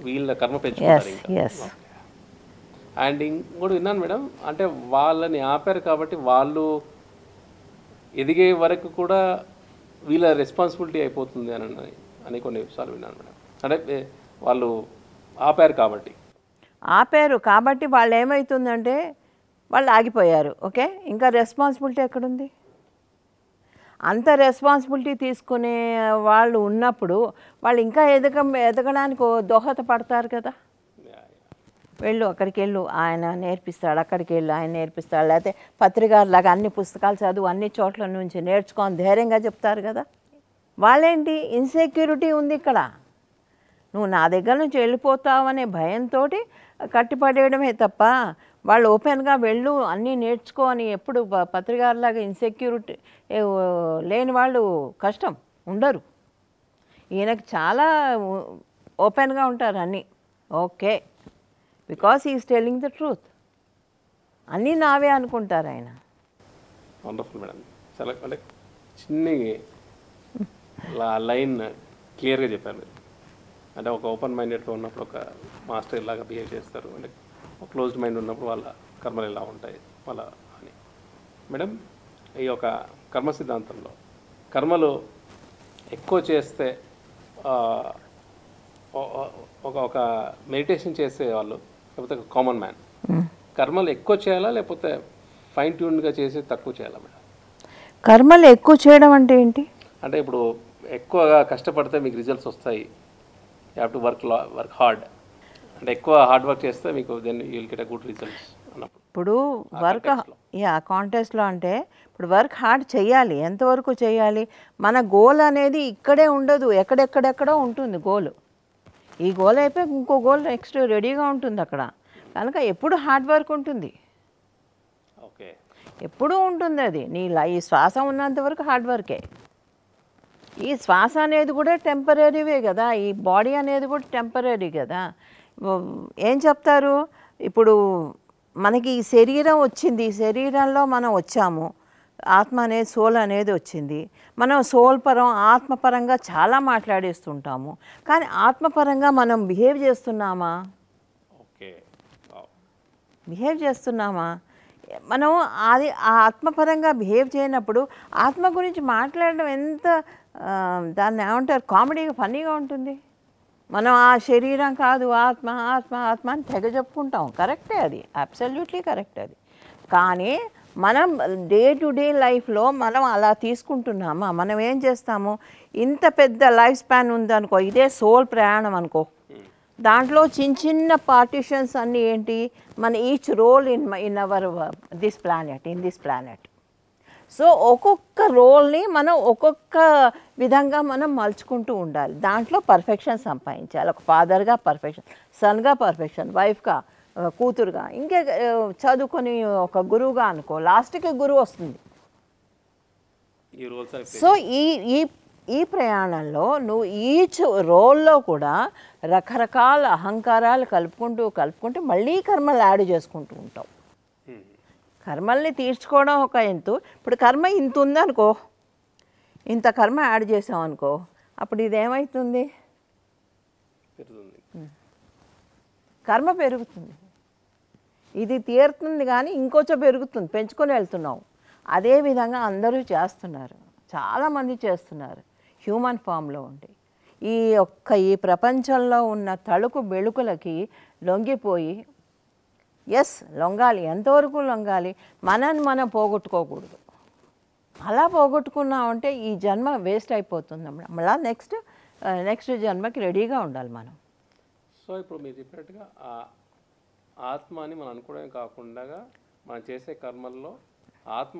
వీళ్ళ కర్మ పెంచుకుంటారు. అండ్ ఇంకోటి విన్నాను మేడం, అంటే వాళ్ళని ఆపారు కాబట్టి వాళ్ళు ఎదిగే వరకు కూడా వీళ్ళ రెస్పాన్సిబిలిటీ అయిపోతుంది అని కొన్ని విషయాలు విన్నాను మేడం. అంటే వాళ్ళు ఆపారు కాబట్టి వాళ్ళు ఏమవుతుందంటే వాళ్ళు ఆగిపోయారు. ఓకే, ఇంకా రెస్పాన్సిబిలిటీ ఎక్కడుంది? అంత రెస్పాన్సిబిలిటీ తీసుకునే వాళ్ళు ఉన్నప్పుడు వాళ్ళు ఇంకా ఎదగడానికి దోహదపడతారు కదా. అక్కడికి వెళ్ళు ఆయన నేర్పిస్తాడు, అక్కడికి వెళ్ళు ఆయన నేర్పిస్తాడు, లేకపోతే పత్రికారులాగా అన్ని పుస్తకాలు చదువు, అన్ని చోట్ల నుంచి నేర్చుకొని ధైర్యంగా చెప్తారు కదా. వాళ్ళేంటి, ఇన్సెక్యూరిటీ ఉంది ఇక్కడ, నువ్వు నా దగ్గర నుంచి వెళ్ళిపోతావనే భయంతో కట్టిపడేయడమే తప్ప వాళ్ళు ఓపెన్గా వెళ్ళు అన్నీ నేర్చుకో అని ఎప్పుడు పత్రికారులాగా ఇన్సెక్యూరిటీ లేని వాళ్ళు కష్టం ఉండరు. ఈయనకు చాలా ఓపెన్గా ఉంటారు అన్నీ. Okay, because is telling the truth. అన్నీ నావే అనుకుంటారు ఆయన. వండర్ఫుల్ మేడం, చాలా అంటే చిన్ని లైన్ క్లియర్గా చెప్పారు. అంటే ఒక ఓపెన్ మైండెడ్తో ఉన్నప్పుడు ఒక మాస్టర్ ఇలాగా బిహేవ్ చేస్తారు, అంటే ఒక క్లోజ్డ్ మైండ్ ఉన్నప్పుడు వాళ్ళ కర్మలు ఎలా ఉంటాయి వాళ్ళ అని. మేడం, ఈ యొక్క కర్మ సిద్ధాంతంలో కర్మలు ఎక్కువ చేస్తే ఒక మెడిటేషన్ చేసే వాళ్ళు లేకపోతే కామన్ మ్యాన్ కర్మలు ఎక్కువ చేయాలా లేకపోతే ఫైన్ ట్యూన్గా చేసి తక్కువ చేయాలా మేడం? కర్మలు ఎక్కువ చేయడం అంటే ఏంటి? అంటే ఇప్పుడు ఎక్కువగా కష్టపడితే మీకు రిజల్ట్స్ వస్తాయి, you have to work hard. అంటే ఎక్కువ హార్డ్ వర్క్ చేస్తే మీకు then you will get a good results అన్నప్పుడు. ఇప్పుడు వర్క్ కాంటెస్ట్లో అంటే ఇప్పుడు వర్క్ హార్డ్ చేయాలి. ఎంతవరకు చేయాలి? మన గోల్ అనేది ఇక్కడే ఉండదు, ఎక్కడెక్కడెక్కడో ఉంటుంది గోల్. ఈ గోల్ అయిపోయి ఇంకో గోల్ నెక్స్ట్ రెడీగా ఉంటుంది అక్కడ. కనుక ఎప్పుడు హార్డ్ వర్క్ ఉంటుంది, ఓకే. ఎప్పుడూ ఉంటుంది అది. ఈ శ్వాస ఉన్నంత వరకు హార్డ్ వర్కే. ఈ శ్వాస అనేది కూడా టెంపరీవే కదా, ఈ బాడీ అనేది కూడా టెంపరీ కదా. ఏం చెప్తారు ఇప్పుడు మనకి ఈ శరీరం వచ్చింది, ఈ శరీరంలో మనం వచ్చాము, ఆత్మ అనేది సోల్ అనేది వచ్చింది. మనం సోల్ పరం ఆత్మపరంగా చాలా మాట్లాడేస్తుంటాము, కానీ ఆత్మపరంగా మనం బిహేవ్ చేస్తున్నామా? ఓకే. బిహేవ్ చేస్తున్నామా? మనం అది ఆ ఆత్మపరంగా బిహేవ్ చేయనప్పుడు ఆత్మ గురించి మాట్లాడడం ఎంత దాన్ని ఏమంటారు, కామెడీగా ఫన్నీగా ఉంటుంది. మనం ఆ శరీరం కాదు, ఆత్మ ఆత్మ ఆత్మ అని తెగ చెప్పుకుంటాం. కరెక్టే, అది అబ్సల్యూట్లీ కరెక్ట్ అది. కానీ మనం డే టు డే లైఫ్లో మనం అలా తీసుకుంటున్నామా? మనం ఏం చేస్తాము, ఇంత పెద్ద లైఫ్ స్పాన్ ఉందనుకో, ఇదే సోల్ ప్రయాణం అనుకో, దాంట్లో చిన్న చిన్న పార్టిషన్స్ అన్నీ ఏంటి, మన each role in our this planet. So ఒక్కొక్క రోల్ని మనం ఒక్కొక్క విధంగా మనం మలుచుకుంటూ ఉండాలి. దాంట్లో పర్ఫెక్షన్ సంపాదించాలి. ఒక ఫాదర్గా పర్ఫెక్షన్, సన్గా పర్ఫెక్షన్, వైఫ్గా, కూతురుగా, ఇంకే చదువుకొని ఒక గురువుగా అనుకో, లాస్ట్కి గురువు వస్తుంది. సో ఈ ప్రయాణంలో నువ్వు ఈచ్ రోల్లో కూడా రకరకాల అహంకారాలు కలుపుకుంటూ మళ్ళీ కర్మలు యాడ్ చేసుకుంటూ ఉంటావు. కర్మల్ని తీర్చుకోవడం ఒక ఎంతు. ఇప్పుడు కర్మ ఇంత ఉందనుకో, ఇంత కర్మ యాడ్ చేసామనుకో, అప్పుడు ఇదేమవుతుంది, కర్మ పెరుగుతుంది. ఇది తీరుతుంది కానీ ఇంకొంచెం పెరుగుతుంది, పెంచుకొని వెళ్తున్నావు. అదేవిధంగా అందరూ చేస్తున్నారు, చాలామంది చేస్తున్నారు హ్యూమన్ ఫామ్లో ఉండి. ఈ ప్రపంచంలో ఉన్న తళుకు బెళుకులకి లొంగిపోయి, ఎస్ లొంగాలి, ఎంతవరకు లొంగాలి, మనం పోగొట్టుకోకూడదు. అలా పోగొట్టుకున్నామంటే ఈ జన్మ వేస్ట్ అయిపోతుంది. మళ్ళీ నెక్స్ట్ జన్మకి రెడీగా ఉండాలి మనం. సో ఇప్పుడు మీరు చెప్పినట్టుగా ఆత్మ అని మనం అనుకోవడమే కాకుండా మనం చేసే కర్మల్లో ఆత్మ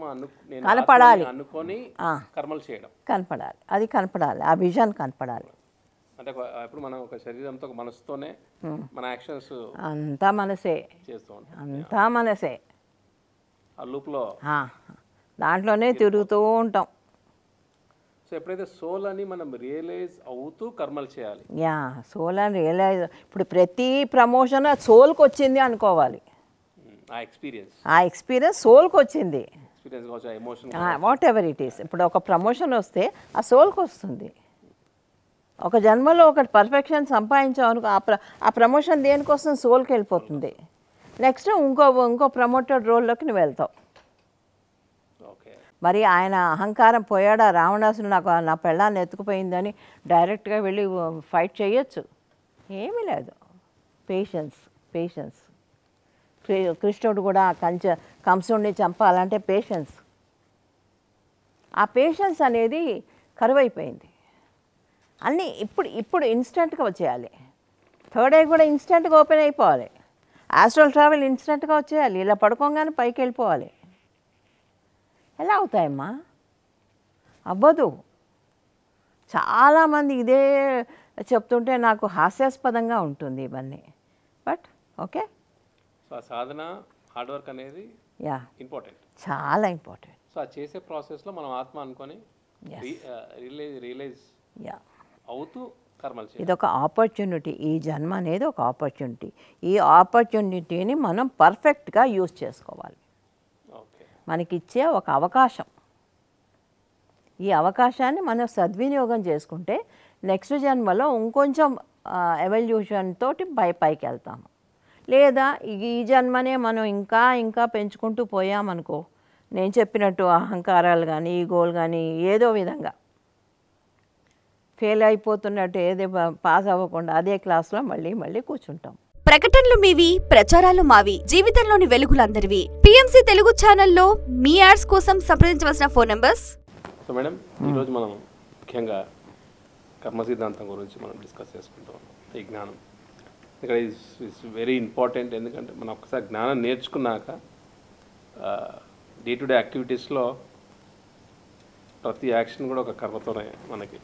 కనపడాలి, అనుకొని కర్మలు చేయడం కనపడాలి, అది కనపడాలి, ఆ విజన్ కనపడాలి. అంటే ఇప్పుడు మనం ఒక శరీరంతో ఒక మనసుతోనే మన యాక్షన్స్ అంతా మనసే చేస్తూ ఉంటాం, అంతా మనసే. ఆ లూప్లో దాంట్లోనే తిరుగుతూ ఉంటాం. సో ఎప్పుడైతే సోల్ అని మనం రియలైజ్ అవుతూ కర్మలు చేయాలి. సోల్ అని రియలైజ్. ఇప్పుడు ప్రతి ప్రమోషన్ సోల్కి వచ్చింది అనుకోవాలి. ఆ ఎక్స్పీరియన్స్ సోల్కి వచ్చింది, emotion, what ever it is. ఇప్పుడు ఒక ప్రమోషన్ వస్తే ఆ సోల్కి వస్తుంది. ఒక జన్మలో ఒకటి పర్ఫెక్షన్ సంపాదించామనుకో, ఆ ప్రమోషన్ దేనికోసం, సోల్కి వెళ్ళిపోతుంది. నెక్స్ట్ ఇంకో ప్రమోటెడ్ రోల్లోకి నువ్వు వెళ్తావు. మరి ఆయన అహంకారం పోయాడా, రావణాసుడు నా పెళ్ళాన్ని ఎత్తుకుపోయిందని డైరెక్ట్గా వెళ్ళి ఫైట్ చేయొచ్చు, ఏమీ లేదు. పేషెన్స్. కృష్ణుడు కూడా కంసుడిని చంపాలంటే పేషెన్స్. ఆ పేషెన్స్ అనేది కరువైపోయింది. అన్నీ ఇప్పుడు ఇన్స్టెంట్గా వచ్చేయాలి. థర్డ్ ఐ కూడా ఇన్స్టెంట్గా ఓపెన్ అయిపోవాలి. ఆస్ట్రల్ ట్రావెల్ ఇన్స్టెంట్గా వచ్చేయాలి. ఇలా పడుకోగానే పైకి వెళ్ళిపోవాలి. ఎలా అవుతాయమ్మా? అవ్వదు. చాలామంది ఇదే చెప్తుంటే నాకు హాస్యాస్పదంగా ఉంటుంది ఇవన్నీ. But okay, Sadhana hard work అనేది ఇంపార్టెంట్, చాలా ఇంపార్టెంట్. సో ఆ చేసే ప్రాసెస్లో మనం ఆత్మ అనుకొని రియలైజ్ అవుతూ కర్మలు చేయాలి. ఇది ఒక ఆపర్చునిటీ. ఈ జన్మ అనేది ఒక ఆపర్చునిటీ. ఈ ఆపర్చునిటీని మనం పర్ఫెక్ట్గా యూజ్ చేసుకోవాలి. మనకిచ్చే ఒక అవకాశం. ఈ అవకాశాన్ని మనం సద్వినియోగం చేసుకుంటే నెక్స్ట్ జన్మలో ఇంకొంచెం ఎవల్యూషన్ తోటి పైకి వెళ్తాము. లేదా ఈ జన్మనే మనం ఇంకా పెంచుకుంటూ పోయామనుకో, నేను చెప్పినట్టు అహంకారాలు కానీ ఈగోలు కానీ ఏదో విధంగా ఫెయిల్ అయిపోతున్నట్టు, ఏదో పాస్ అవ్వకుండా అదే క్లాస్లో మళ్ళీ కూర్చుంటాం. ప్రకటనలు మీవి, ప్రచారాలు మావి, జీవితంలోని వెలుగులందరివి. పిఎంసి తెలుగు ఛానల్లో మీ యాడ్స్ కోసం సంప్రదించవలసిన ఫోన్ నంబర్స్. సో మేడం, ఈరోజు మనం ముఖ్యంగా కర్మ సిద్ధాంతం గురించి మనం డిస్కస్ చేసుకుంటాం. ఈ జ్ఞానం ఇక్కడ ఇస్ వెరీ ఇంపార్టెంట్. ఎందుకంటే మనం ఒకసారి జ్ఞానం నేర్చుకున్నాక డే టు డే యాక్టివిటీస్లో ప్రతి యాక్షన్ కూడా ఒక కర్మతోనే మనకి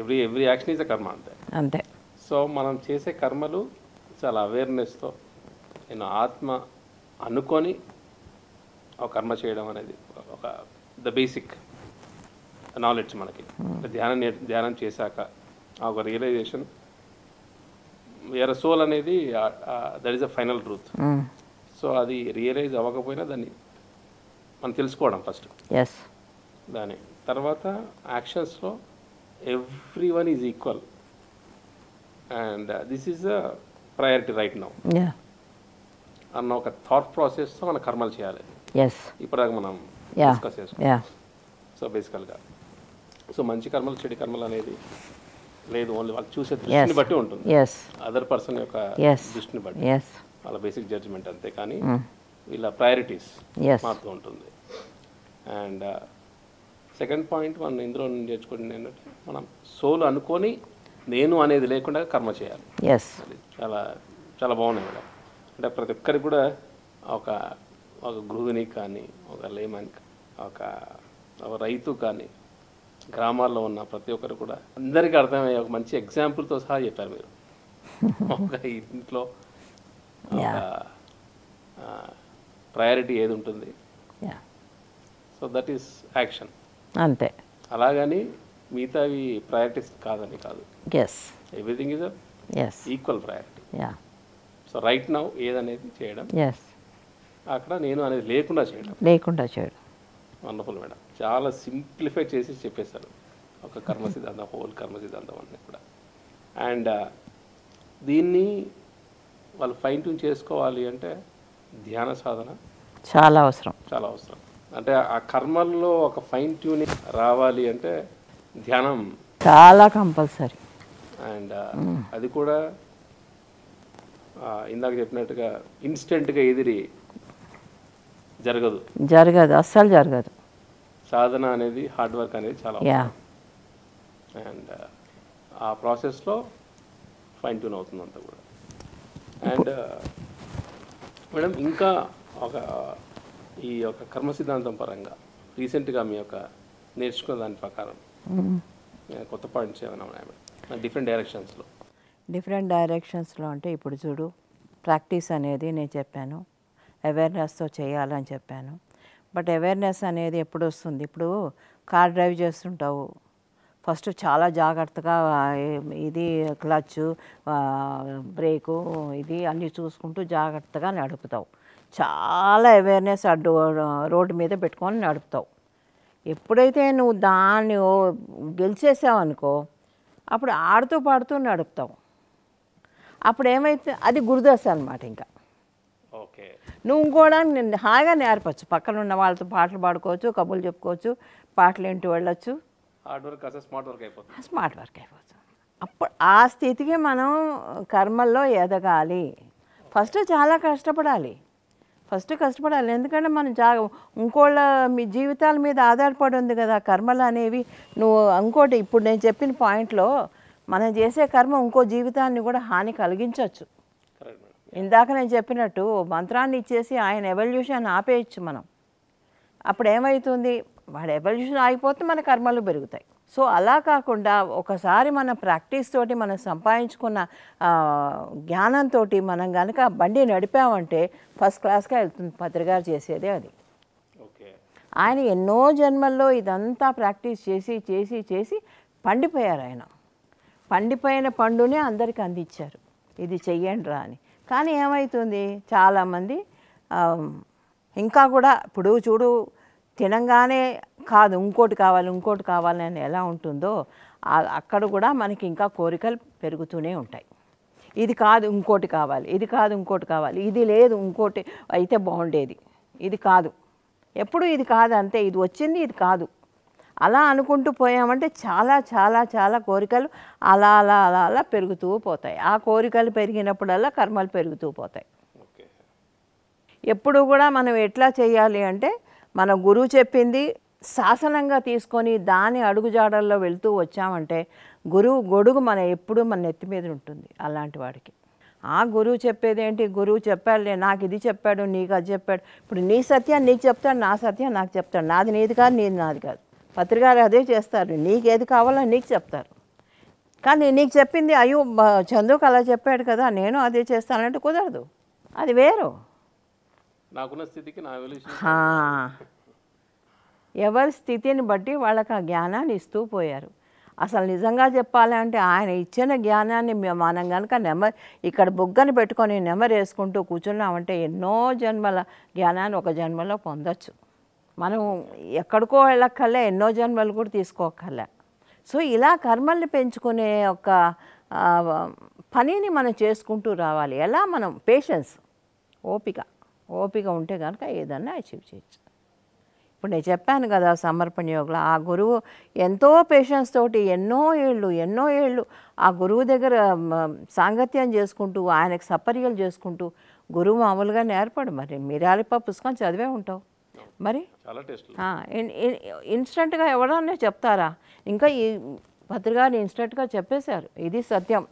ఎవ్రీ యాక్షన్ ఈజ్ అ కర్మ, అంతే. అంతే. సో మనం చేసే కర్మలు చాలా అవేర్నెస్తో నేను ఆత్మ అనుకొని ఒక కర్మ చేయడం అనేది ఒక ద బేసిక్ నాలెడ్జ్ మనకి. ధ్యానం చేశాక ఒక రియలైజేషన్ వేరే సోల్ అనేది that is a final truth. So అది రియలైజ్ అవ్వకపోయినా దాన్ని మనం తెలుసుకోవడం ఫస్ట్. దాని తర్వాత యాక్షన్స్లో every one is equal and this is a priority right now అన్న ఒక థాట్ ప్రాసెస్తో మన కర్మలు చేయాలి. ఇప్పటిదాకా మనం డిస్కస్ చేసుకున్నాం. సో బేసికల్గా మంచి కర్మలు చెడు కర్మలు అనేది లేదు, ఓన్లీ వాళ్ళు చూసే దృష్టిని బట్టి ఉంటుంది, అదర్ పర్సన్ యొక్క దృష్టిని బట్టి వాళ్ళ బేసిక్ జడ్జిమెంట్ అంతే. కానీ వీళ్ళ ప్రయారిటీస్ మారుతూ ఉంటుంది. అండ్ సెకండ్ పాయింట్ మనం ఇందులో నేర్చుకుంటుంది ఏంటంటే మనం సోల్ అనుకొని నేను అనేది లేకుండా కర్మ చేయాలి. చాలా చాలా బాగున్నాయి మేడం. అంటే ప్రతి ఒక్కరికి కూడా ఒక గృహిణి కానీ, ఒక లేమన్, ఒక రైతు కానీ, గ్రామాల్లో ఉన్న ప్రతి ఒక్కరు కూడా అందరికీ అర్థమయ్యే ఒక మంచి ఎగ్జాంపుల్తో సహా చెప్పారు మీరు. ఒక ఇంట్లో ప్రయారిటీ ఏది ఉంటుంది, సో దట్ ఈస్ యాక్షన్ అంతే. అలాగని మిగతావి ప్రయారిటీస్ కాదని కాదు, everything is equal priority. So right now ఏదనేది చేయడం, అక్కడ నేను అనేది లేకుండా చేయడం. వండర్ఫుల్ మేడం, చాలా సింప్లిఫై చేసి చెప్పేశారు ఒక కర్మ సిద్ధాంతం, హోల్ కర్మ సిద్ధాంతం అన్నీ కూడా. అండ్ దీన్ని వాళ్ళు ఫైన్ ట్యూన్ చేసుకోవాలి అంటే ధ్యాన సాధన చాలా అవసరం. అంటే ఆ కర్మల్లో ఒక ఫైన్ ట్యూనింగ్ రావాలి అంటే ధ్యానం చాలా కంపల్సరీ. అండ్ అది కూడా ఇందాక చెప్పినట్టుగా ఇన్స్టెంట్గా ఎదిరి జరగదు, అస్సలు జరగదు. సాధన అనేది, హార్డ్ వర్క్ అనేది చాలా అండ్ ఆ ప్రాసెస్లో ఫైన్ ట్యూన్ అవుతుంది అంతా కూడా. అండ్ మేడం ఇంకా ఈ యొక్క కర్మ సిద్ధాంతం పరంగా రీసెంట్గా మీ యొక్క నేర్చుకున్న దాని ప్రకారం కొత్త పాయింట్స్ ఏమైనా ఉన్నాయి మేడం డిఫరెంట్ డైరెక్షన్స్లో? అంటే ఇప్పుడు చూడు, ప్రాక్టీస్ అనేది నేను చెప్పాను, అవేర్నెస్తో చేయాలని చెప్పాను. బట్ అవేర్నెస్ అనేది ఎప్పుడు వస్తుంది? ఇప్పుడు కార్ డ్రైవ్ చేస్తుంటావు, ఫస్ట్ చాలా జాగ్రత్తగా ఇది క్లచ్, బ్రేకు, ఇది అన్నీ చూసుకుంటూ జాగ్రత్తగా నడుపుతావు. చాలా అవేర్నెస్ రోడ్డు మీద పెట్టుకొని నడుపుతావు. ఎప్పుడైతే నువ్వు దాన్ని గెలిచేసావనుకో, అప్పుడు ఆడుతూ పాడుతూ నడుపుతావు. అప్పుడు ఏమైతే అది గురుదశ అనమాట. ఇంకా నువ్వు ఇంకోడా హాయిగా నేర్పచ్చు, పక్కన ఉన్న వాళ్ళతో పాటలు పాడుకోవచ్చు, కబుర్లు చెప్పుకోవచ్చు, పాటలు ఏంటి వెళ్ళొచ్చు, స్మార్ట్ వర్క్ అయిపోవచ్చు. అప్పుడు ఆ స్థితికి మనం కర్మల్లో ఎదగాలి. ఫస్ట్ చాలా కష్టపడాలి. ఎందుకంటే మనం ఇంకోళ్ళ మీ జీవితాల మీద ఆధారపడి ఉంది కదా కర్మలు అనేవి. నువ్వు ఇంకోటి ఇప్పుడు నేను చెప్పిన పాయింట్లో మనం చేసే కర్మ ఇంకో జీవితాన్ని కూడా హాని కలిగించవచ్చు. ఇందాక నేను చెప్పినట్టు మంత్రాన్ని ఇచ్చేసి ఆయన ఎవల్యూషన్ ఆపేయచ్చు మనం. అప్పుడు ఏమవుతుంది, వాడు ఎవల్యూషన్ ఆగిపోతే మన కర్మలు పెరుగుతాయి. సో అలా కాకుండా ఒకసారి మన ప్రాక్టీస్ తోటి మనం సంపాదించుకున్న జ్ఞానంతో మనం కనుక బండి నడిపామంటే ఫస్ట్ క్లాస్గా వెళ్తుంది. పత్రికారు చేసేదే అది. ఆయన ఎన్నో జన్మల్లో ఇదంతా ప్రాక్టీస్ చేసి చేసి చేసి పండిపోయారు. ఆయన పండిపోయిన పండునే అందరికి అందించారు, ఇది చెయ్యండి రా అని. కానీ ఏమవుతుంది, చాలామంది ఇంకా కూడా ఇప్పుడు చూడు, తినంగానే కాదు ఇంకోటి కావాలి అని ఎలా ఉంటుందో అక్కడ కూడా మనకి ఇంకా కోరికలు పెరుగుతూనే ఉంటాయి. ఇది కాదు ఇంకోటి కావాలి, ఇది లేదు ఇంకోటి అయితే బాగుండేది, ఇది కాదు, ఎప్పుడు ఇది కాదు అంతే, ఇది వచ్చింది ఇది కాదు, అలా అనుకుంటూ పోయామంటే చాలా చాలా చాలా కోరికలు అలా అలా అలా అలా పెరుగుతూ పోతాయి. ఆ కోరికలు పెరిగినప్పుడల్లా కర్మలు పెరుగుతూ పోతాయి. ఎప్పుడు కూడా మనం ఎట్లా చేయాలి అంటే, మన గురువు చెప్పింది శాసనంగా తీసుకొని దాని అడుగుజాడల్లో వెళ్తూ వచ్చామంటే గురువు గొడుగు ఎప్పుడు మన నెత్తి మీద ఉంటుంది. అలాంటి వాడికి ఆ గురువు చెప్పేది ఏంటి, గురువు చెప్పాడులే, నాకు ఇది చెప్పాడు, నీకు అది చెప్పాడు. ఇప్పుడు నీ సత్యాన్ని నీకు చెప్తాడు, నా సత్యం నాకు చెప్తాడు, నాది నీది కాదు, నీది నాది కాదు. పత్రికారు అదే చేస్తారు, నీకు ఏది కావాలో నీకు చెప్తారు. కానీ నీకు చెప్పింది అయ్యో చందుకు అలా చెప్పాడు కదా నేను అదే చేస్తానంటే కుదరదు. అది వేరు. నాకున్న స్థితికి నా ఎవల్యూషన్ హా. ఎవరి స్థితిని బట్టి వాళ్ళకి ఆ జ్ఞానాన్ని ఇస్తూ పోయారు. అసలు నిజంగా చెప్పాలంటే ఆయన ఇచ్చిన జ్ఞానాన్ని మనం కనుక ఇక్కడ బుగ్గని పెట్టుకొని నెమరేసుకుంటూ కూర్చున్నామంటే ఎన్నో జన్మల జ్ఞానాన్ని ఒక జన్మలో పొందొచ్చు. మనం ఎక్కడికో వెళ్ళక్కర్లే, ఎన్నో జన్మలు కూడా తీసుకోకర్లే. సో ఇలా కర్మల్ని పెంచుకునే ఒక పనిని మనం చేసుకుంటూ రావాలి. ఎలా మనం పేషెన్స్, ఓపిక ఉంటే కనుక ఏదన్నా అచీవ్ చేయొచ్చు. ఇప్పుడు నేను చెప్పాను కదా సమర్పణ యోగంలో ఆ గురువు ఎంతో పేషెన్స్ తోటి ఎన్నో ఏళ్ళు ఆ గురువు దగ్గర సాంగత్యం చేసుకుంటూ ఆయనకు సపర్యలు చేసుకుంటూ గురువు మామూలుగా నేర్పడు. మరి మిరాలిప పుస్తకం చదివే ఉంటావు మరి. ఇన్స్టెంట్గా ఎవరన్నా చెప్తారా? ఇంకా ఈ భద్రగారు ఇన్స్టెంట్గా చెప్పేశారు, ఇది సత్యం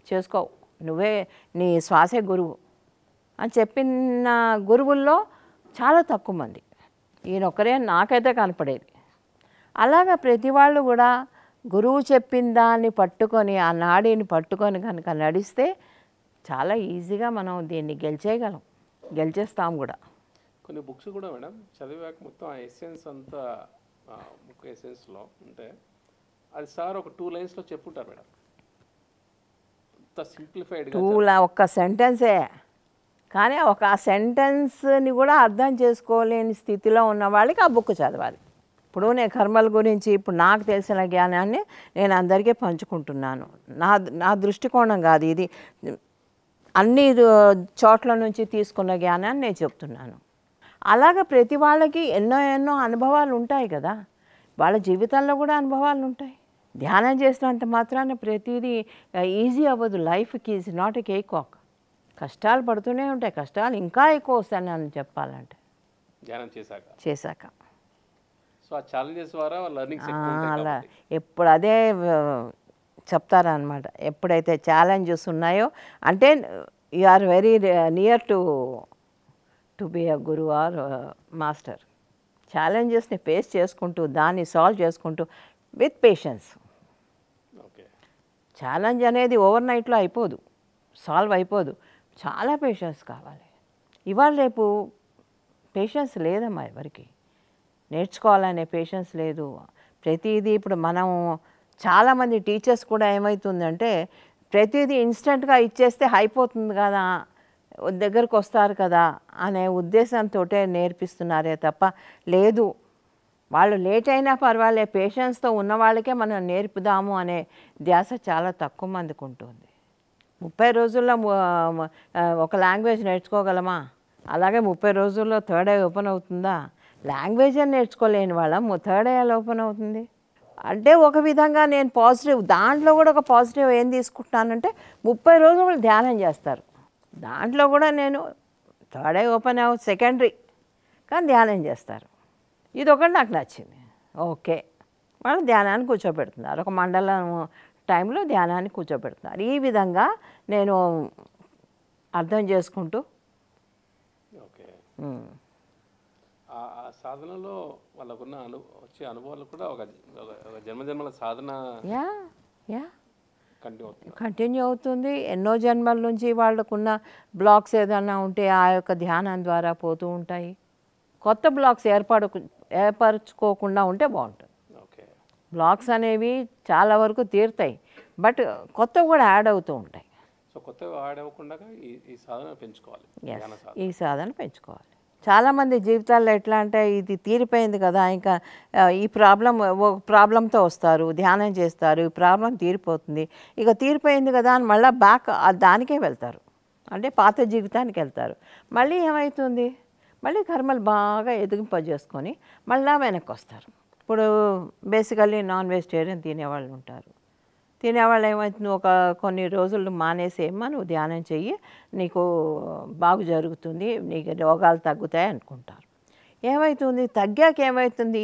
చేసుకో, నువ్వే నీ శ్వాసే గురువు అని చెప్పిన గురువుల్లో చాలా తక్కువ మంది. ఈయనొక్కరే నాకైతే కనపడేది. అలాగా ప్రతి వాళ్ళు కూడా గురువు చెప్పిన దాన్ని పట్టుకొని, ఆ నాడిని పట్టుకొని కనుక నడిస్తే చాలా ఈజీగా మనం దీన్ని గెలిచేస్తాం కూడా. కొన్ని బుక్స్ కూడా మేడం చదివాక మొత్తం ఆ ఎసెన్స్ అంతా బుక్ ఎసెన్స్లో ఉంటే అది సార్ ఒక 2 లైన్స్లో చెప్పుంటారు మేడం. అంత సింప్లిఫైడ్గా ఒక్క సెంటెన్సే, కానీ ఒక సెంటెన్స్ని కూడా అర్థం చేసుకోలేని స్థితిలో ఉన్న వాళ్ళకి ఆ బుక్ చదవాలి. ఇప్పుడు నేను కర్మల గురించి ఇప్పుడు నాకు తెలిసిన జ్ఞానాన్ని నేను అందరికీ పంచుకుంటున్నాను. నా దృష్టికోణం కాదు ఇది, అన్ని చోట్ల నుంచి తీసుకున్న జ్ఞానాన్ని నేను చెప్తున్నాను. అలాగ ప్రతి వాళ్ళకి ఎన్నో అనుభవాలు ఉంటాయి కదా, వాళ్ళ జీవితాల్లో కూడా అనుభవాలు ఉంటాయి. ధ్యానం చేసినంత మాత్రాన ప్రతిదీ ఈజీ అవ్వదు. లైఫ్కి is not a cake walk. కష్టాలు పడుతూనే ఉంటాయి, కష్టాలు ఇంకా ఎక్కువ వస్తాయి అని చెప్పాలంటే ధ్యానం చేశాక. సో ఆ ఛాలెంజెస్ ద్వారా లెర్నింగ్స్ అలా ఎప్పుడు అదే చెప్తారనమాట. ఎప్పుడైతే ఛాలెంజెస్ ఉన్నాయో అంటే you are very near to be a guru or master. ఛాలెంజెస్ని ఫేస్ చేసుకుంటూ దాన్ని సాల్వ్ చేసుకుంటూ విత్ పేషెన్స్. ఛాలెంజ్ అనేది ఓవర్ నైట్లో అయిపోదు, సాల్వ్ అయిపోదు. చాలా పేషెన్స్ కావాలి. ఇవాళ రేపు పేషెన్స్ లేదమ్మా ఎవరికి, నేర్చుకోవాలనే పేషెన్స్ లేదు. ప్రతిదీ ఇప్పుడు మనం చాలామంది టీచర్స్ కూడా ఏమవుతుందంటే ప్రతిదీ ఇన్స్టెంట్గా ఇచ్చేస్తే అయిపోతుంది కదా, దగ్గరకు వస్తారు కదా అనే ఉద్దేశంతో నేర్పిస్తున్నారే తప్ప లేదు, వాళ్ళు లేట్ అయినా పర్వాలే పేషెన్స్తో ఉన్న వాళ్ళకే మనం నేర్పుదాము అనే ధ్యాస చాలా తక్కువ మందికి ఉంటుంది. 30 రోజుల్లో ఒక లాంగ్వేజ్ నేర్చుకోగలమా? అలాగే 30 రోజుల్లో థర్డ్ ఐ ఓపెన్ అవుతుందా? లాంగ్వేజ్ అని నేర్చుకోలేని వాళ్ళం థర్డ్ ఐ ఎలా ఓపెన్ అవుతుంది? అంటే ఒక విధంగా నేను పాజిటివ్, దాంట్లో కూడా ఒక పాజిటివ్ ఏం తీసుకుంటున్నానంటే 30 రోజులు ధ్యానం చేస్తారు. దాంట్లో కూడా నేను థర్డ్ ఐ ఓపెన్ సెకండరీ, కానీ ధ్యానం చేస్తారు. ఇది ఒకటి నాకు నచ్చింది. ఓకే, వాళ్ళు ధ్యానాన్ని కూర్చోబెడుతున్నారు, ఒక మండలం టైంలో ధ్యానాన్ని కూర్చోబెడుతున్నారు. ఈ విధంగా నేను అర్థం చేసుకుంటూ ఓకే ఆ సాధనలో వాళ్ళకున్న వచ్చే అనుభవాలు కూడా ఒక జన్మజన్మల సాధన కంటిన్యూ అవుతుంది. ఎన్నో జన్మల నుంచి వాళ్ళకున్న బ్లాక్స్ ఏదన్నా ఉంటే ఆ యొక్క ధ్యానం ద్వారా పోతూ ఉంటాయి. కొత్త బ్లాక్స్ ఏర్పరచుకోకుండా ఉంటే బాగుంటుంది. బ్లాక్స్ అనేవి చాలా వరకు తీరుతాయి, బట్ కొత్తవి కూడా యాడ్ అవుతూ ఉంటాయి. సో కొత్తగా యాడ్ అవ్వకుండా ఈ సాధన పెంచుకోవాలి. ఈ సాధన పెంచుకోవాలి. చాలామంది జీవితాల్లో ఎట్లా అంటే ఇది తీరిపోయింది కదా, ఇంకా ఈ ప్రాబ్లంతో వస్తారు, ధ్యానం చేస్తారు, ఈ ప్రాబ్లం తీరిపోతుంది, ఇక తీరిపోయింది కదా అని మళ్ళీ బ్యాక్ దానికే వెళ్తారు, అంటే పాత జీవితానికి వెళ్తారు. మళ్ళీ ఏమవుతుంది, మళ్ళీ కర్మలు బాగా ఎదిగింపజేసుకొని మళ్ళీ వెనక్కి వస్తారు. ఇప్పుడు బేసికల్లీ నాన్ వెజిటేరియన్ తినేవాళ్ళు ఉంటారు. తినేవాళ్ళు ఏమవుతుంది, కొన్ని రోజులు మానేసేమ్మా, నువ్వు ధ్యానం చెయ్యి, నీకు బాగు జరుగుతుంది, నీకు రోగాలు తగ్గుతాయి అనుకుంటారు. ఏమవుతుంది, తగ్గాక ఏమవుతుంది,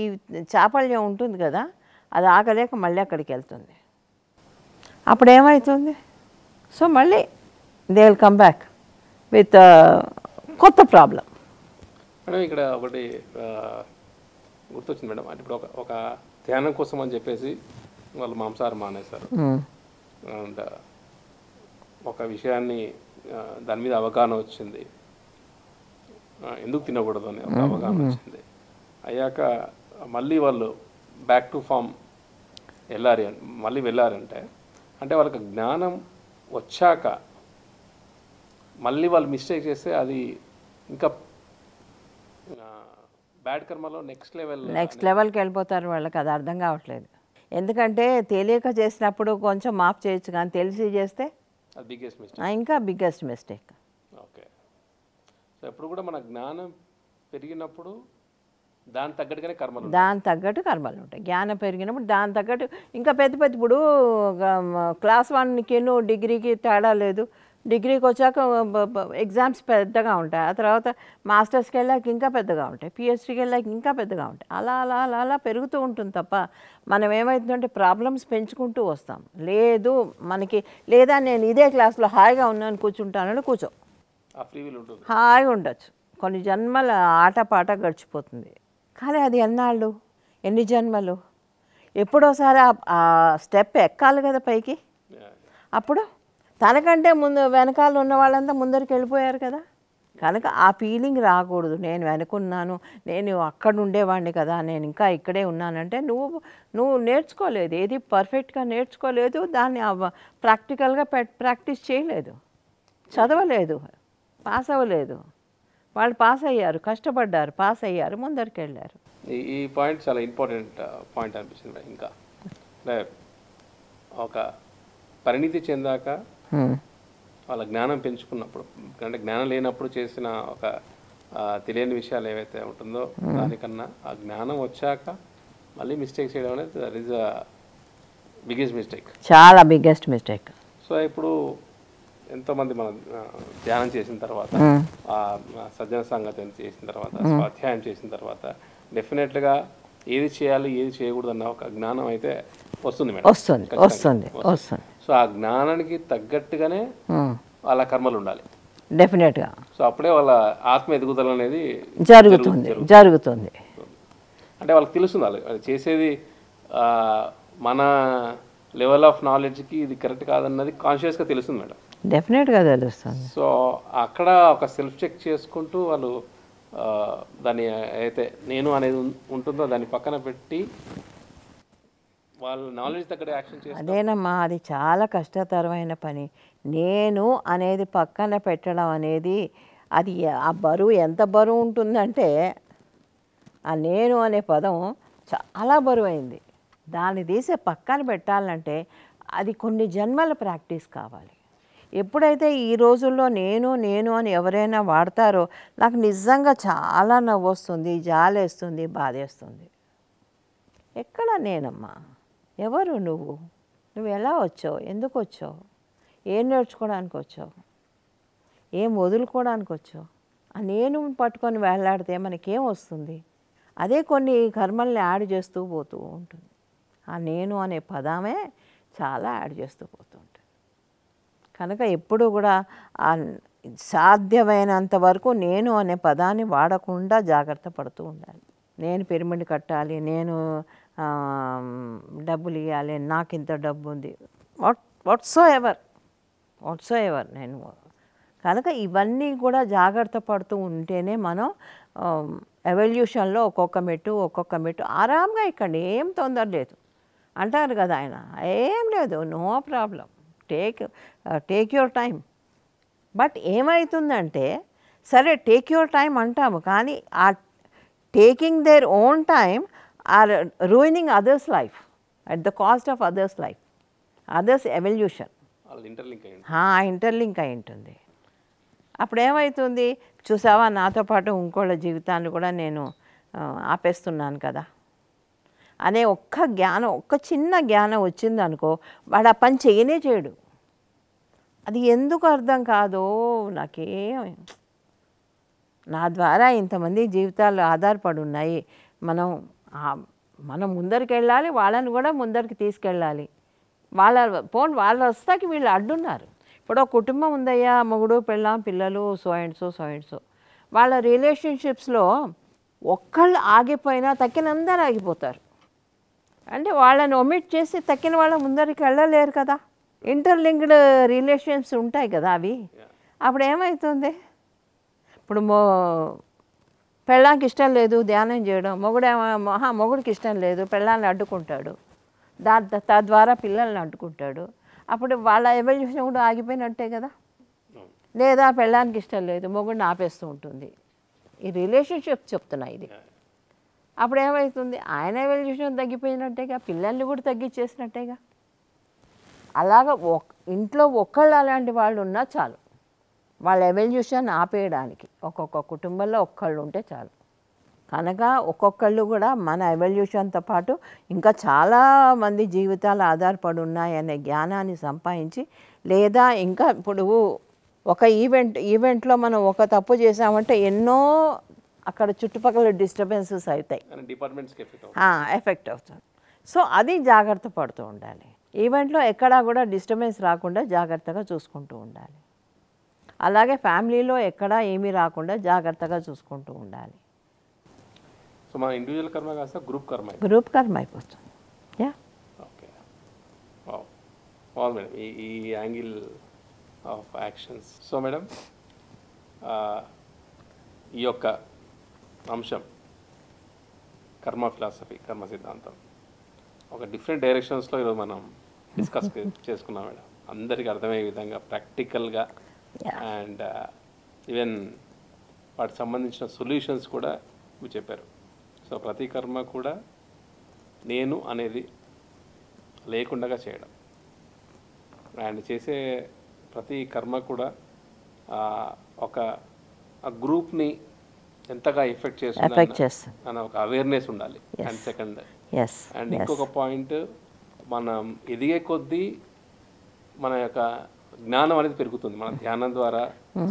చాపల్యం ఉంటుంది కదా, అది ఆగలేక మళ్ళీ అక్కడికి వెళ్తుంది. అప్పుడు ఏమవుతుంది, సో మళ్ళీ they will come back with కొత్త ప్రాబ్లం. మేడం ఇక్కడ ఒకటి గుర్తొచ్చింది మేడం, అంటే ఇప్పుడు ఒక ధ్యానం కోసం అని చెప్పేసి వాళ్ళు మాంసాహారం మానేశారు. అండ్ ఒక విషయాన్ని దాని మీద అవగాహన వచ్చింది, ఎందుకు తినకూడదు అని ఒక అవగాహన వచ్చింది. అయ్యాక మళ్ళీ వాళ్ళు బ్యాక్ టు ఫామ్ మళ్ళీ వెళ్ళారంటే అంటే వాళ్ళకి జ్ఞానం వచ్చాక మళ్ళీ వాళ్ళు మిస్టేక్ చేస్తే అది ఇంకా బ్యాడ్ కర్మలో నెక్స్ట్ లెవెల్కి వెళ్ళిపోతారు. వాళ్ళకి అది అర్థం కావట్లేదు. ఎందుకంటే తెలియక చేసినప్పుడు కొంచెం మాఫ్ చేయొచ్చు, కానీ తెలిసి చేస్తే అది బిగ్గెస్ట్ మిస్టేక్, ఇంకా బిగ్గెస్ట్ మిస్టేక్. ఓకే. సో ఎప్పుడు కూడా మన జ్ఞానం పెరిగినప్పుడు దాని తగ్గట్టుగానే కర్మలు ఉంటాయి. జ్ఞానం పెరిగినప్పుడు దాని తగ్గట్టు ఇంకా పెద్ద ఇప్పుడు క్లాస్ 1కి డిగ్రీకి తేడా లేదు. డిగ్రీకి వచ్చాక ఎగ్జామ్స్ పెద్దగా ఉంటాయి, ఆ తర్వాత మాస్టర్స్కి వెళ్ళాక ఇంకా పెద్దగా ఉంటాయి, పిహెచ్డీకి వెళ్ళాక ఇంకా పెద్దగా ఉంటాయి. అలా అలా అలా అలా పెరుగుతూ ఉంటుంది తప్ప మనం ఏమవుతుందంటే ప్రాబ్లమ్స్ పెంచుకుంటూ వస్తాం. లేదు మనకి లేదా నేను ఇదే క్లాస్లో హాయిగా ఉన్నాను కూర్చుంటానని కూర్చో, హాయిగా ఉండొచ్చు. కొన్ని జన్మల ఆటపాట గడిచిపోతుంది. కానీ అది ఎన్నాళ్ళు, ఎన్ని జన్మలు, ఎప్పుడోసారి ఆ స్టెప్ ఎక్కాలి కదా పైకి. అప్పుడు తనకంటే ముందు వెనకాల ఉన్న వాళ్ళంతా ముందరికి వెళ్ళిపోయారు కదా. కనుక ఆ ఫీలింగ్ రాకూడదు. నేను వెనుకున్నాను, నేను అక్కడ ఉండేవాడిని కదా, నేను ఇంకా ఇక్కడే ఉన్నానంటే నువ్వు నేర్చుకోలేదు, ఏది పర్ఫెక్ట్గా నేర్చుకోలేదు, దాన్ని ప్రాక్టికల్గా ప్రాక్టీస్ చేయలేదు, చదవలేదు, పాస్ అవ్వలేదు. వాళ్ళు పాస్ అయ్యారు, కష్టపడ్డారు, పాస్ అయ్యారు, ముందరికి వెళ్ళారు. ఈ పాయింట్ చాలా ఇంపార్టెంట్ పాయింట్ అనిపిస్తుంది. ఇంకా ఒక పరిణితి చెందాక వాళ్ళ జ్ఞానం పెంచుకున్నప్పుడు, అంటే జ్ఞానం లేనప్పుడు చేసిన ఒక తెలియని విషయాలు ఏవైతే ఉంటుందో దానికన్నా ఆ జ్ఞానం వచ్చాక మళ్ళీ మిస్టేక్ చేయడం అనేది దట్ ఈస్ బిగ్గెస్ట్ మిస్టేక్, చాలా బిగ్గెస్ట్ మిస్టేక్. సో ఇప్పుడు ఎంతోమంది మనం ధ్యానం చేసిన తర్వాత, సజ్జన సంగతి చేసిన తర్వాత, స్వాధ్యాయం చేసిన తర్వాత డెఫినెట్గా ఏది చేయాలి ఏది చేయకూడదు అన్న ఒక జ్ఞానం అయితే వస్తుంది మేడం. వస్తుంది. సో ఆ జ్ఞానానికి తగ్గట్టుగానే వాళ్ళ కర్మలు ఉండాలి డెఫినెట్గా. సో అప్పుడే వాళ్ళ ఆత్మ ఎదుగుదల అనేది జరుగుతుంది. అంటే వాళ్ళకి తెలుస్తుంది వాళ్ళు చేసేది మన లెవెల్ ఆఫ్ నాలెడ్జ్కి ఇది కరెక్ట్ కాదన్నది కాన్షియస్గా తెలుస్తుంది మేడం. డెఫినెట్గా తెలుస్తుంది. సో అక్కడ ఒక సెల్ఫ్ చెక్ చేసుకుంటూ వాళ్ళు దాన్ని అయితే నేను అనేది ఉంటుందో దాన్ని పక్కన పెట్టి వాళ్ళ నాలెడ్జ్ తగ్గట్టు యాక్షన్ చేస్తారు. అదేనమ్మా, అది చాలా కష్టతరమైన పని. నేను అనేది పక్కన పెట్టడం అనేది, అది ఆ బరువు ఎంత బరువు ఉంటుందంటే, ఆ నేను అనే పదం చాలా బరువైంది. దాన్ని తీసే పక్కన పెట్టాలంటే అది కొన్ని జన్మల ప్రాక్టీస్ కావాలి. ఎప్పుడైతే ఈ రోజుల్లో నేను అని ఎవరైనా వాడతారో నాకు నిజంగా చాలా నవ్వు వస్తుంది, జాలేస్తుంది, బాధేస్తుంది. ఎక్కడ నేనమ్మా, ఎవరు నువ్వు ఎలా వచ్చావు, ఎందుకు వచ్చావు, ఏం నేర్చుకోవడానికి వచ్చావు, ఏం వదులుకోవడానికి వచ్చావు? ఆ నేను పట్టుకొని వేలాడితే మనకేం వస్తుంది? అదే కొన్ని కర్మల్ని యాడ్ చేస్తూ పోతూ ఉంటుంది. ఆ నేను అనే పదమే చాలా యాడ్ చేస్తూ పోతూ ఉంటుంది. కనుక ఎప్పుడు కూడా సాధ్యమైనంత వరకు నేను అనే పదాన్ని వాడకుండా జాగ్రత్త పడుతూ ఉండాలి. నేను పిరమిడ్ కట్టాలి, నేను డబ్బులు ఇవ్వాలి, నాకు ఇంత డబ్బు ఉంది, వాట్సో ఎవర్ నేను. కనుక ఇవన్నీ కూడా జాగ్రత్త పడుతూ ఉంటేనే మనం ఎవల్యూషన్లో ఒక్కొక్క మెట్టు ఆరాంగా ఇక్కడ ఏం తొందర లేదు అంటారు కదా ఆయన. ఏం లేదు, no problem, take your time. But ఏమవుతుందంటే, సరే టేక్ యువర్ టైం అంటాము, కానీ ఆ taking their own time are ruining others life at the cost of others life, others evolution interlink అయి ఉంటుంది. అప్పుడు ఏమవుతుంది, చూసావా నాతో పాటు ఇంకోళ్ళ జీవితాన్ని కూడా నేను ఆపేస్తున్నాను కదా అనే ఒక్క చిన్న జ్ఞానం వచ్చిందనుకో, వాడు ఆ పని చేయడు. అది ఎందుకు అర్థం కాదో నాకేం. నా ద్వారా ఇంతమంది జీవితాలు ఆధారపడి ఉన్నాయి. మనం ముందరికి వెళ్ళాలి, వాళ్ళని కూడా ముందరికి తీసుకెళ్ళాలి. వాళ్ళ వస్తాకి వీళ్ళు అడ్డున్నారు. ఇప్పుడు ఒక కుటుంబం ఉందయ్యా, మొగుడు పెళ్ళాం పిల్లలు సో అండ్ సో. వాళ్ళ రిలేషన్షిప్స్లో ఒక్కళ్ళు ఆగిపోయినా తక్కినందరూ ఆగిపోతారు. అంటే వాళ్ళని ఒమిట్ చేసి తక్కిన వాళ్ళ ముందరికి వెళ్ళలేరు కదా. ఇంటర్లింక్డ్ రిలేషన్స్ ఉంటాయి కదా అవి. అప్పుడు ఏమవుతుంది, ఇప్పుడు పెళ్ళానికి ఇష్టం లేదు ధ్యానం చేయడం, మొగుడికి ఇష్టం లేదు పెళ్ళాన్ని అడ్డుకుంటాడు, తద్వారా పిల్లల్ని అడ్డుకుంటాడు. అప్పుడు వాళ్ళ ఎవల్యూషన్ కూడా ఆగిపోయినట్టే కదా. లేదా పెళ్ళానికి ఇష్టం లేదు మొగుడిని ఆపేస్తూ ఉంటుంది. ఈ రిలేషన్షిప్ చెప్తున్నా ఇది. అప్పుడు ఏమవుతుంది, ఆయన ఎవల్యూషన్ తగ్గిపోయినట్టేగా, పిల్లల్ని కూడా తగ్గించేసినట్టేగా. అలాగ ఇంట్లో ఒక్కళ్ళు అలాంటి వాళ్ళు ఉన్నా చాలు, వాళ్ళ ఎవల్యూషన్ ఆపేయడానికి ఒక్కొక్క కుటుంబంలో ఒక్కళ్ళు ఉంటే చాలు. కనుక ఒక్కొక్కళ్ళు కూడా మన ఎవల్యూషన్తో పాటు ఇంకా చాలామంది జీవితాలు ఆధారపడి ఉన్నాయనే జ్ఞానాన్ని సంపాదించి, లేదా ఇంకా ఇప్పుడు ఒక ఈవెంట్లో మనం ఒక తప్పు చేసామంటే ఎన్నో అక్కడ చుట్టుపక్కల డిస్టర్బెన్సెస్ అవుతాయి, ఎఫెక్ట్ అవుతుంది. సో అది జాగ్రత్త పడుతూ ఉండాలి. ఈవెంట్లో ఎక్కడా కూడా డిస్టర్బెన్స్ రాకుండా జాగ్రత్తగా చూసుకుంటూ ఉండాలి. అలాగే ఫ్యామిలీలో ఎక్కడా ఏమీ రాకుండా జాగ్రత్తగా చూసుకుంటూ ఉండాలి. సో మన ఇండివిజువల్ కర్మ కాస్త గ్రూప్ కర్మ అయిపోతుంది. Yeah, okay. వావ్ మేడం, ఈ angle of actions. So madam, ఈ యొక్క అంశం కర్మ ఫిలాసఫీ, కర్మ సిద్ధాంతం ఒక డిఫరెంట్ డైరెక్షన్స్లో ఈరోజు మనం డిస్కస్ చేసుకున్నాం మేడం. అందరికీ అర్థమయ్యే విధంగా ప్రాక్టికల్గా అండ్ ఈవెన్ వాటికి సంబంధించిన సొల్యూషన్స్ కూడా మీరు చెప్పారు. సో ప్రతి కర్మ కూడా నేను అనేది లేకుండా చేయడం, అండ్ చేసే ప్రతి కర్మ కూడా ఒక గ్రూప్ని ఎంతగా ఎఫెక్ట్ చేస్తుంది అన్న ఒక అవేర్నెస్ ఉండాలి. అండ్ సెకండ్, అండ్ ఇంకొక పాయింట్, మనం ఎదిగే కొద్దీ మన యొక్క జ్ఞానం అనేది పెరుగుతుంది. మన ధ్యానం ద్వారా,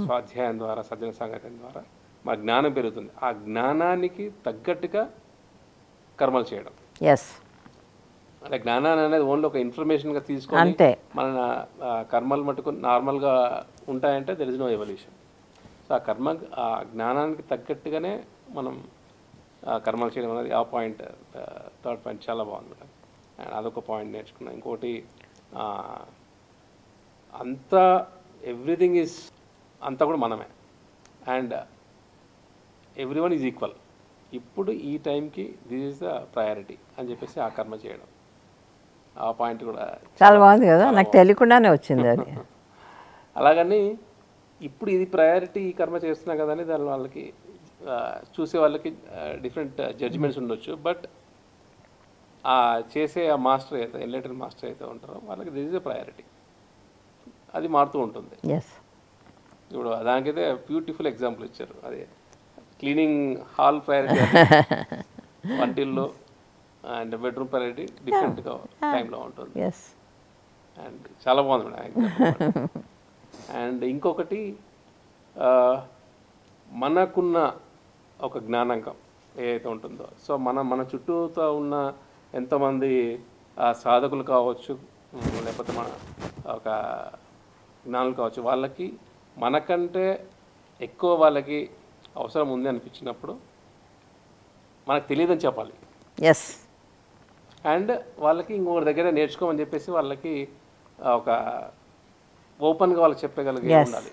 స్వాధ్యాయం ద్వారా, సజ్జన సంగతం ద్వారా మన జ్ఞానం పెరుగుతుంది. ఆ జ్ఞానానికి తగ్గట్టుగా కర్మలు చేయడం. అంటే జ్ఞానాన్ని అనేది ఓన్లీ ఒక ఇన్ఫర్మేషన్గా తీసుకొని మన కర్మలు మటుకు నార్మల్గా ఉంటాయంటే there is no evolution. So ఆ జ్ఞానానికి తగ్గట్టుగానే మనం కర్మలు చేయడం అనేది ఆ పాయింట్, థర్డ్ పాయింట్ చాలా బాగుంది మేడం. అండ్ అదొక పాయింట్ నేర్చుకున్నాం. ఇంకోటి, అంతా ఎవ్రీథింగ్ ఈజ్ అంతా కూడా మనమే, and every one is equal. ఇప్పుడు ఈ టైంకి దిస్ ఈజ్ ద ప్రయారిటీ అని చెప్పేసి ఆ కర్మ చేయడం, ఆ పాయింట్ కూడా చాలా బాగుంది కదా, నాకు తెలియకుండానే వచ్చింది అది. అలాగని ఇప్పుడు ఇది ప్రయారిటీ, ఈ కర్మ చేస్తున్నా కదా అని దాని వాళ్ళకి చూసే వాళ్ళకి డిఫరెంట్ జడ్జిమెంట్స్ ఉండొచ్చు. బట్ ఆ చేసే ఆ మాస్టర్ అయితే, ఎన్లైటెడ్ మాస్టర్ అయితే ఉంటారో వాళ్ళకి దిస్ ఇస్ ఎ ప్రయారిటీ, అది మారుతూ ఉంటుంది. ఇప్పుడు దానికైతే బ్యూటిఫుల్ ఎగ్జాంపుల్ ఇచ్చారు. అదే క్లీనింగ్ హాల్ ప్రయారిటీ వంటిల్లో, అండ్ బెడ్రూమ్ ప్రయారిటీ డిఫరెంట్గా టైంలో ఉంటుంది. అండ్ చాలా బాగుంది మేడం. అండ్ ఇంకొకటి, మనకున్న ఒక జ్ఞానాంకం ఏదైతే ఉంటుందో, సో మన చుట్టూతో ఉన్న ఎంతోమంది సాధకులు కావచ్చు, లేకపోతే మన ఒక జ్ఞానులు కావచ్చు, వాళ్ళకి మనకంటే ఎక్కువ వాళ్ళకి అవసరం ఉంది అనిపించినప్పుడు మనకు తెలియదని చెప్పాలి. అండ్ వాళ్ళకి ఇంకొకరి దగ్గర నేర్చుకోమని చెప్పేసి వాళ్ళకి ఒక ఓపెన్గా వాళ్ళకి చెప్పగలిగే ఉండాలి.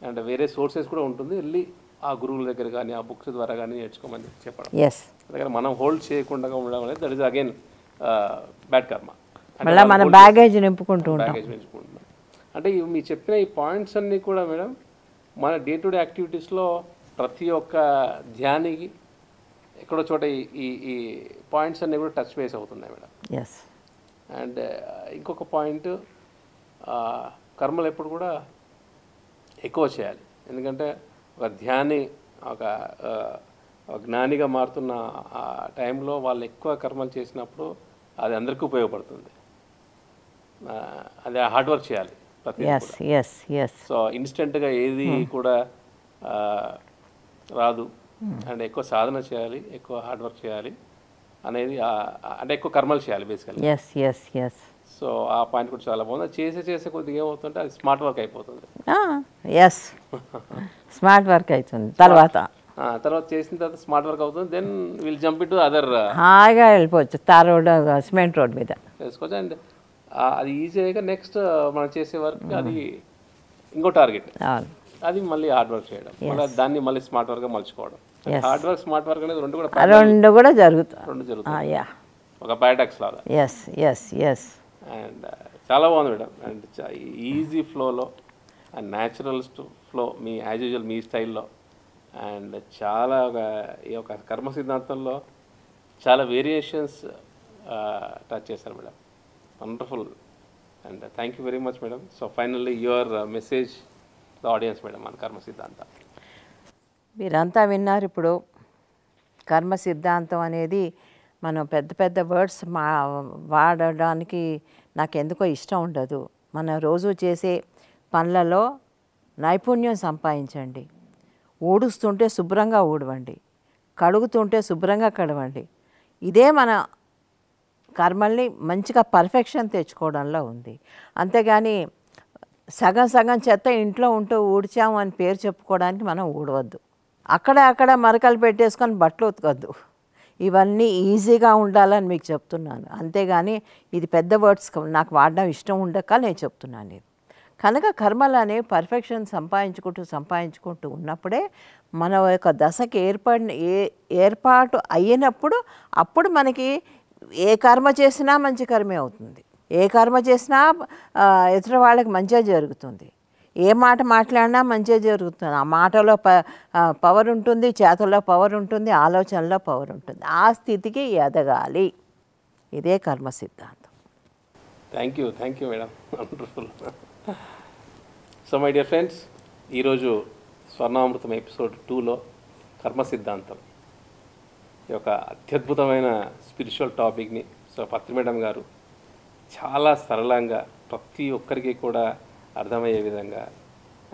అండ్ వేరే సోర్సెస్ కూడా ఉంటుంది, వెళ్ళి ఆ గురువుల దగ్గర కానీ ఆ బుక్స్ ద్వారా కానీ నేర్చుకోమని చెప్పడం. దగ్గర మనం హోల్డ్ చేయకుండా ఉండడం అనేది దట్ ఈస్ అగైన్ బ్యాడ్ కర్మ. మన బ్యాగేజ్ నింపుకుంటున్నాం. అంటే మీరు చెప్పిన ఈ పాయింట్స్ అన్నీ కూడా మేడం మన డే టు డే యాక్టివిటీస్లో ప్రతి ఒక్క ధ్యానికి ఎక్కడో చోట ఈ పాయింట్స్ అన్నీ కూడా టచ్ బేస్ అవుతున్నాయి మేడం. అండ్ ఇంకొక పాయింట్, కర్మలు ఎప్పుడు కూడా ఎక్కువ చేయాలి. ఎందుకంటే ఒక ధ్యాని ఒక జ్ఞానిగా మారుతున్న ఆ టైంలో వాళ్ళు ఎక్కువ కర్మలు చేసినప్పుడు అది అందరికీ ఉపయోగపడుతుంది. అది హార్డ్ వర్క్ చేయాలి ప్రతి. సో ఇన్స్టెంట్గా ఏది కూడా రాదు, అండ్ ఎక్కువ సాధన చేయాలి, ఎక్కువ హార్డ్ వర్క్ చేయాలి అనేది, అంటే ఎక్కువ కర్మలు చేయాలి బేసికల్లీ. సో ఆ పాయింట్ కూడా చాలా బాగుంది. చేసే కొద్దిగా ఏమవుతుంటే అది స్మార్ట్ వర్క్ అయిపోతుంది. స్మార్ట్ వర్క్ అవుతుంది. తర్వాత చేసిన తర్వాత స్మార్ట్ వర్క్ అవుతుంది. Then will jump into other, హాయిగా వెళ్ళిపోవచ్చు తార్ రోడ్, సిమెంట్ రోడ్ మీద వేసుకోవచ్చు. అండ్ అది ఈజీగా నెక్స్ట్ మనం చేసే వర్క్ అది ఇంకో టార్గెట్, అవును, అది మళ్ళీ హార్డ్ వర్క్ చేయడం, మళ్ళీ దాన్ని మళ్ళీ స్మార్ట్ వర్క్గా మలుచుకోవడం. హార్డ్ వర్క్ స్మార్ట్ వర్క్ అనేది రెండు కూడా జరుగుతాయి. రెండు జరుగుతాయి, ఒక పారాడాక్స్ లాగా. Yes yes yes. అండ్ చాలా బాగుంది మేడం. అండ్ ఈజీ ఫ్లోలో అండ్ న్యాచురల్ ఫ్లో, మీ యాజ్ యూజువల్ మీ స్టైల్లో. అండ్ చాలా ఈ యొక్క కర్మ సిద్ధాంతంలో చాలా వేరియేషన్స్ టచ్ చేశారు madam. Wonderful. And thank you very much madam. So finally your message the audience madam మన కర్మ సిద్ధాంతం. మీరంతా విన్నారు. ఇప్పుడు కర్మ సిద్ధాంతం అనేది మనం పెద్ద పెద్ద వర్డ్స్ వాడడానికి నాకు ఎందుకో ఇష్టం ఉండదు. మనం రోజు చేసే పనులలో నైపుణ్యం సంపాదించండి. ఊడుస్తుంటే శుభ్రంగా ఊడవండి, కడుగుతుంటే శుభ్రంగా కడవండి. ఇదే మన కర్మల్ని మంచిగా పర్ఫెక్షన్ తెచ్చుకోవడంలో ఉంది. అంతేగాని సగం సగం చెత్త ఇంట్లో ఉంటూ ఊడ్చాము అని పేరు చెప్పుకోవడానికి మనం ఊడవద్దు. అక్కడ మరకలు పెట్టేసుకొని బట్టలు ఉతకొద్దు. ఇవన్నీ ఈజీగా ఉండాలని మీకు చెప్తున్నాను. అంతేగాని ఇది పెద్ద వర్డ్స్ నాకు వాడడం ఇష్టం ఉండక నేను చెప్తున్నాను ఇది. కనుక కర్మలనే పర్ఫెక్షన్ సంపాదించుకుంటూ ఉన్నప్పుడే మన యొక్క దశకి ఏర్పాటు అయినప్పుడు అప్పుడు మనకి ఏ కర్మ చేసినా మంచి కర్మే అవుతుంది. ఏ కర్మ చేసినా ఎదుటి వాళ్ళకి మంచిగా జరుగుతుంది. ఏ మాట మాట్లాడినా మంచిగా జరుగుతుంది. ఆ మాటలో పవర్ ఉంటుంది, చేతల్లో పవర్ ఉంటుంది, ఆలోచనలో పవర్ ఉంటుంది. ఆ స్థితికి ఎదగాలి. ఇదే కర్మ సిద్ధాంతం. Thank you madam. Wonderful. So my dear friends, ఈరోజు స్వర్ణామృతం ఎపిసోడ్ 2లో కర్మ సిద్ధాంతం ఈ యొక్క అత్యద్భుతమైన స్పిరిచువల్ టాపిక్ని పత్రి మేడం గారు చాలా సరళంగా ప్రతి ఒక్కరికి కూడా అర్థమయ్యే విధంగా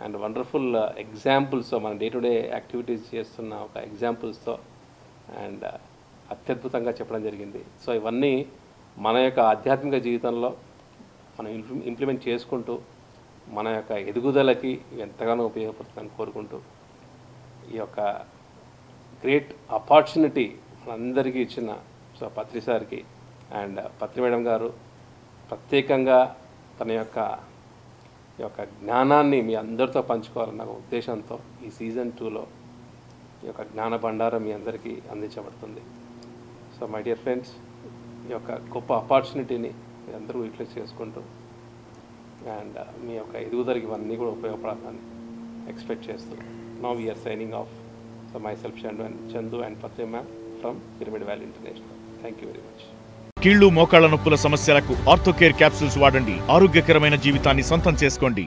అండ్ వండర్ఫుల్ ఎగ్జాంపుల్స్తో మన డే టు డే యాక్టివిటీస్ చేస్తున్న ఒక ఎగ్జాంపుల్స్తో అండ్ అత్యద్భుతంగా చెప్పడం జరిగింది. సో ఇవన్నీ మన యొక్క ఆధ్యాత్మిక జీవితంలో మనం ఇంప్లిమెంట్ చేసుకుంటూ మన యొక్క ఎదుగుదలకి ఎంతగానో ఉపయోగపడుతుందని కోరుకుంటూ ఈ యొక్క గ్రేట్ ఆపర్చునిటీ మనందరికీ ఇచ్చిన పత్రి సార్కి అండ్ పత్రి మేడం గారు ప్రత్యేకంగా తన యొక్క జ్ఞానాన్ని మీ అందరితో పంచుకోవాలన్న ఉద్దేశంతో ఈ సీజన్ 2లో ఈ యొక్క జ్ఞాన భండారం మీ అందరికీ అందించబడుతుంది. సో మై డియర్ ఫ్రెండ్స్, ఈ యొక్క గొప్ప ఆపర్చునిటీని మీ అందరూ యూటిలైజ్ చేసుకుంటూ అండ్ మీ యొక్క ఎదుగుదలకి ఇవన్నీ కూడా ఉపయోగపడాలని ఎక్స్పెక్ట్ చేస్తూ now we are signing off. So myself Chandu and Patri ma'am from Pyramid Valley International. Thank you very much. కీళ్లు మోకాళ్ల నొప్పుల సమస్యలకు ఆర్థోకేర్ క్యాప్సూల్స్ వాడండి. ఆరోగ్యకరమైన జీవితాన్ని సొంతం చేసుకోండి.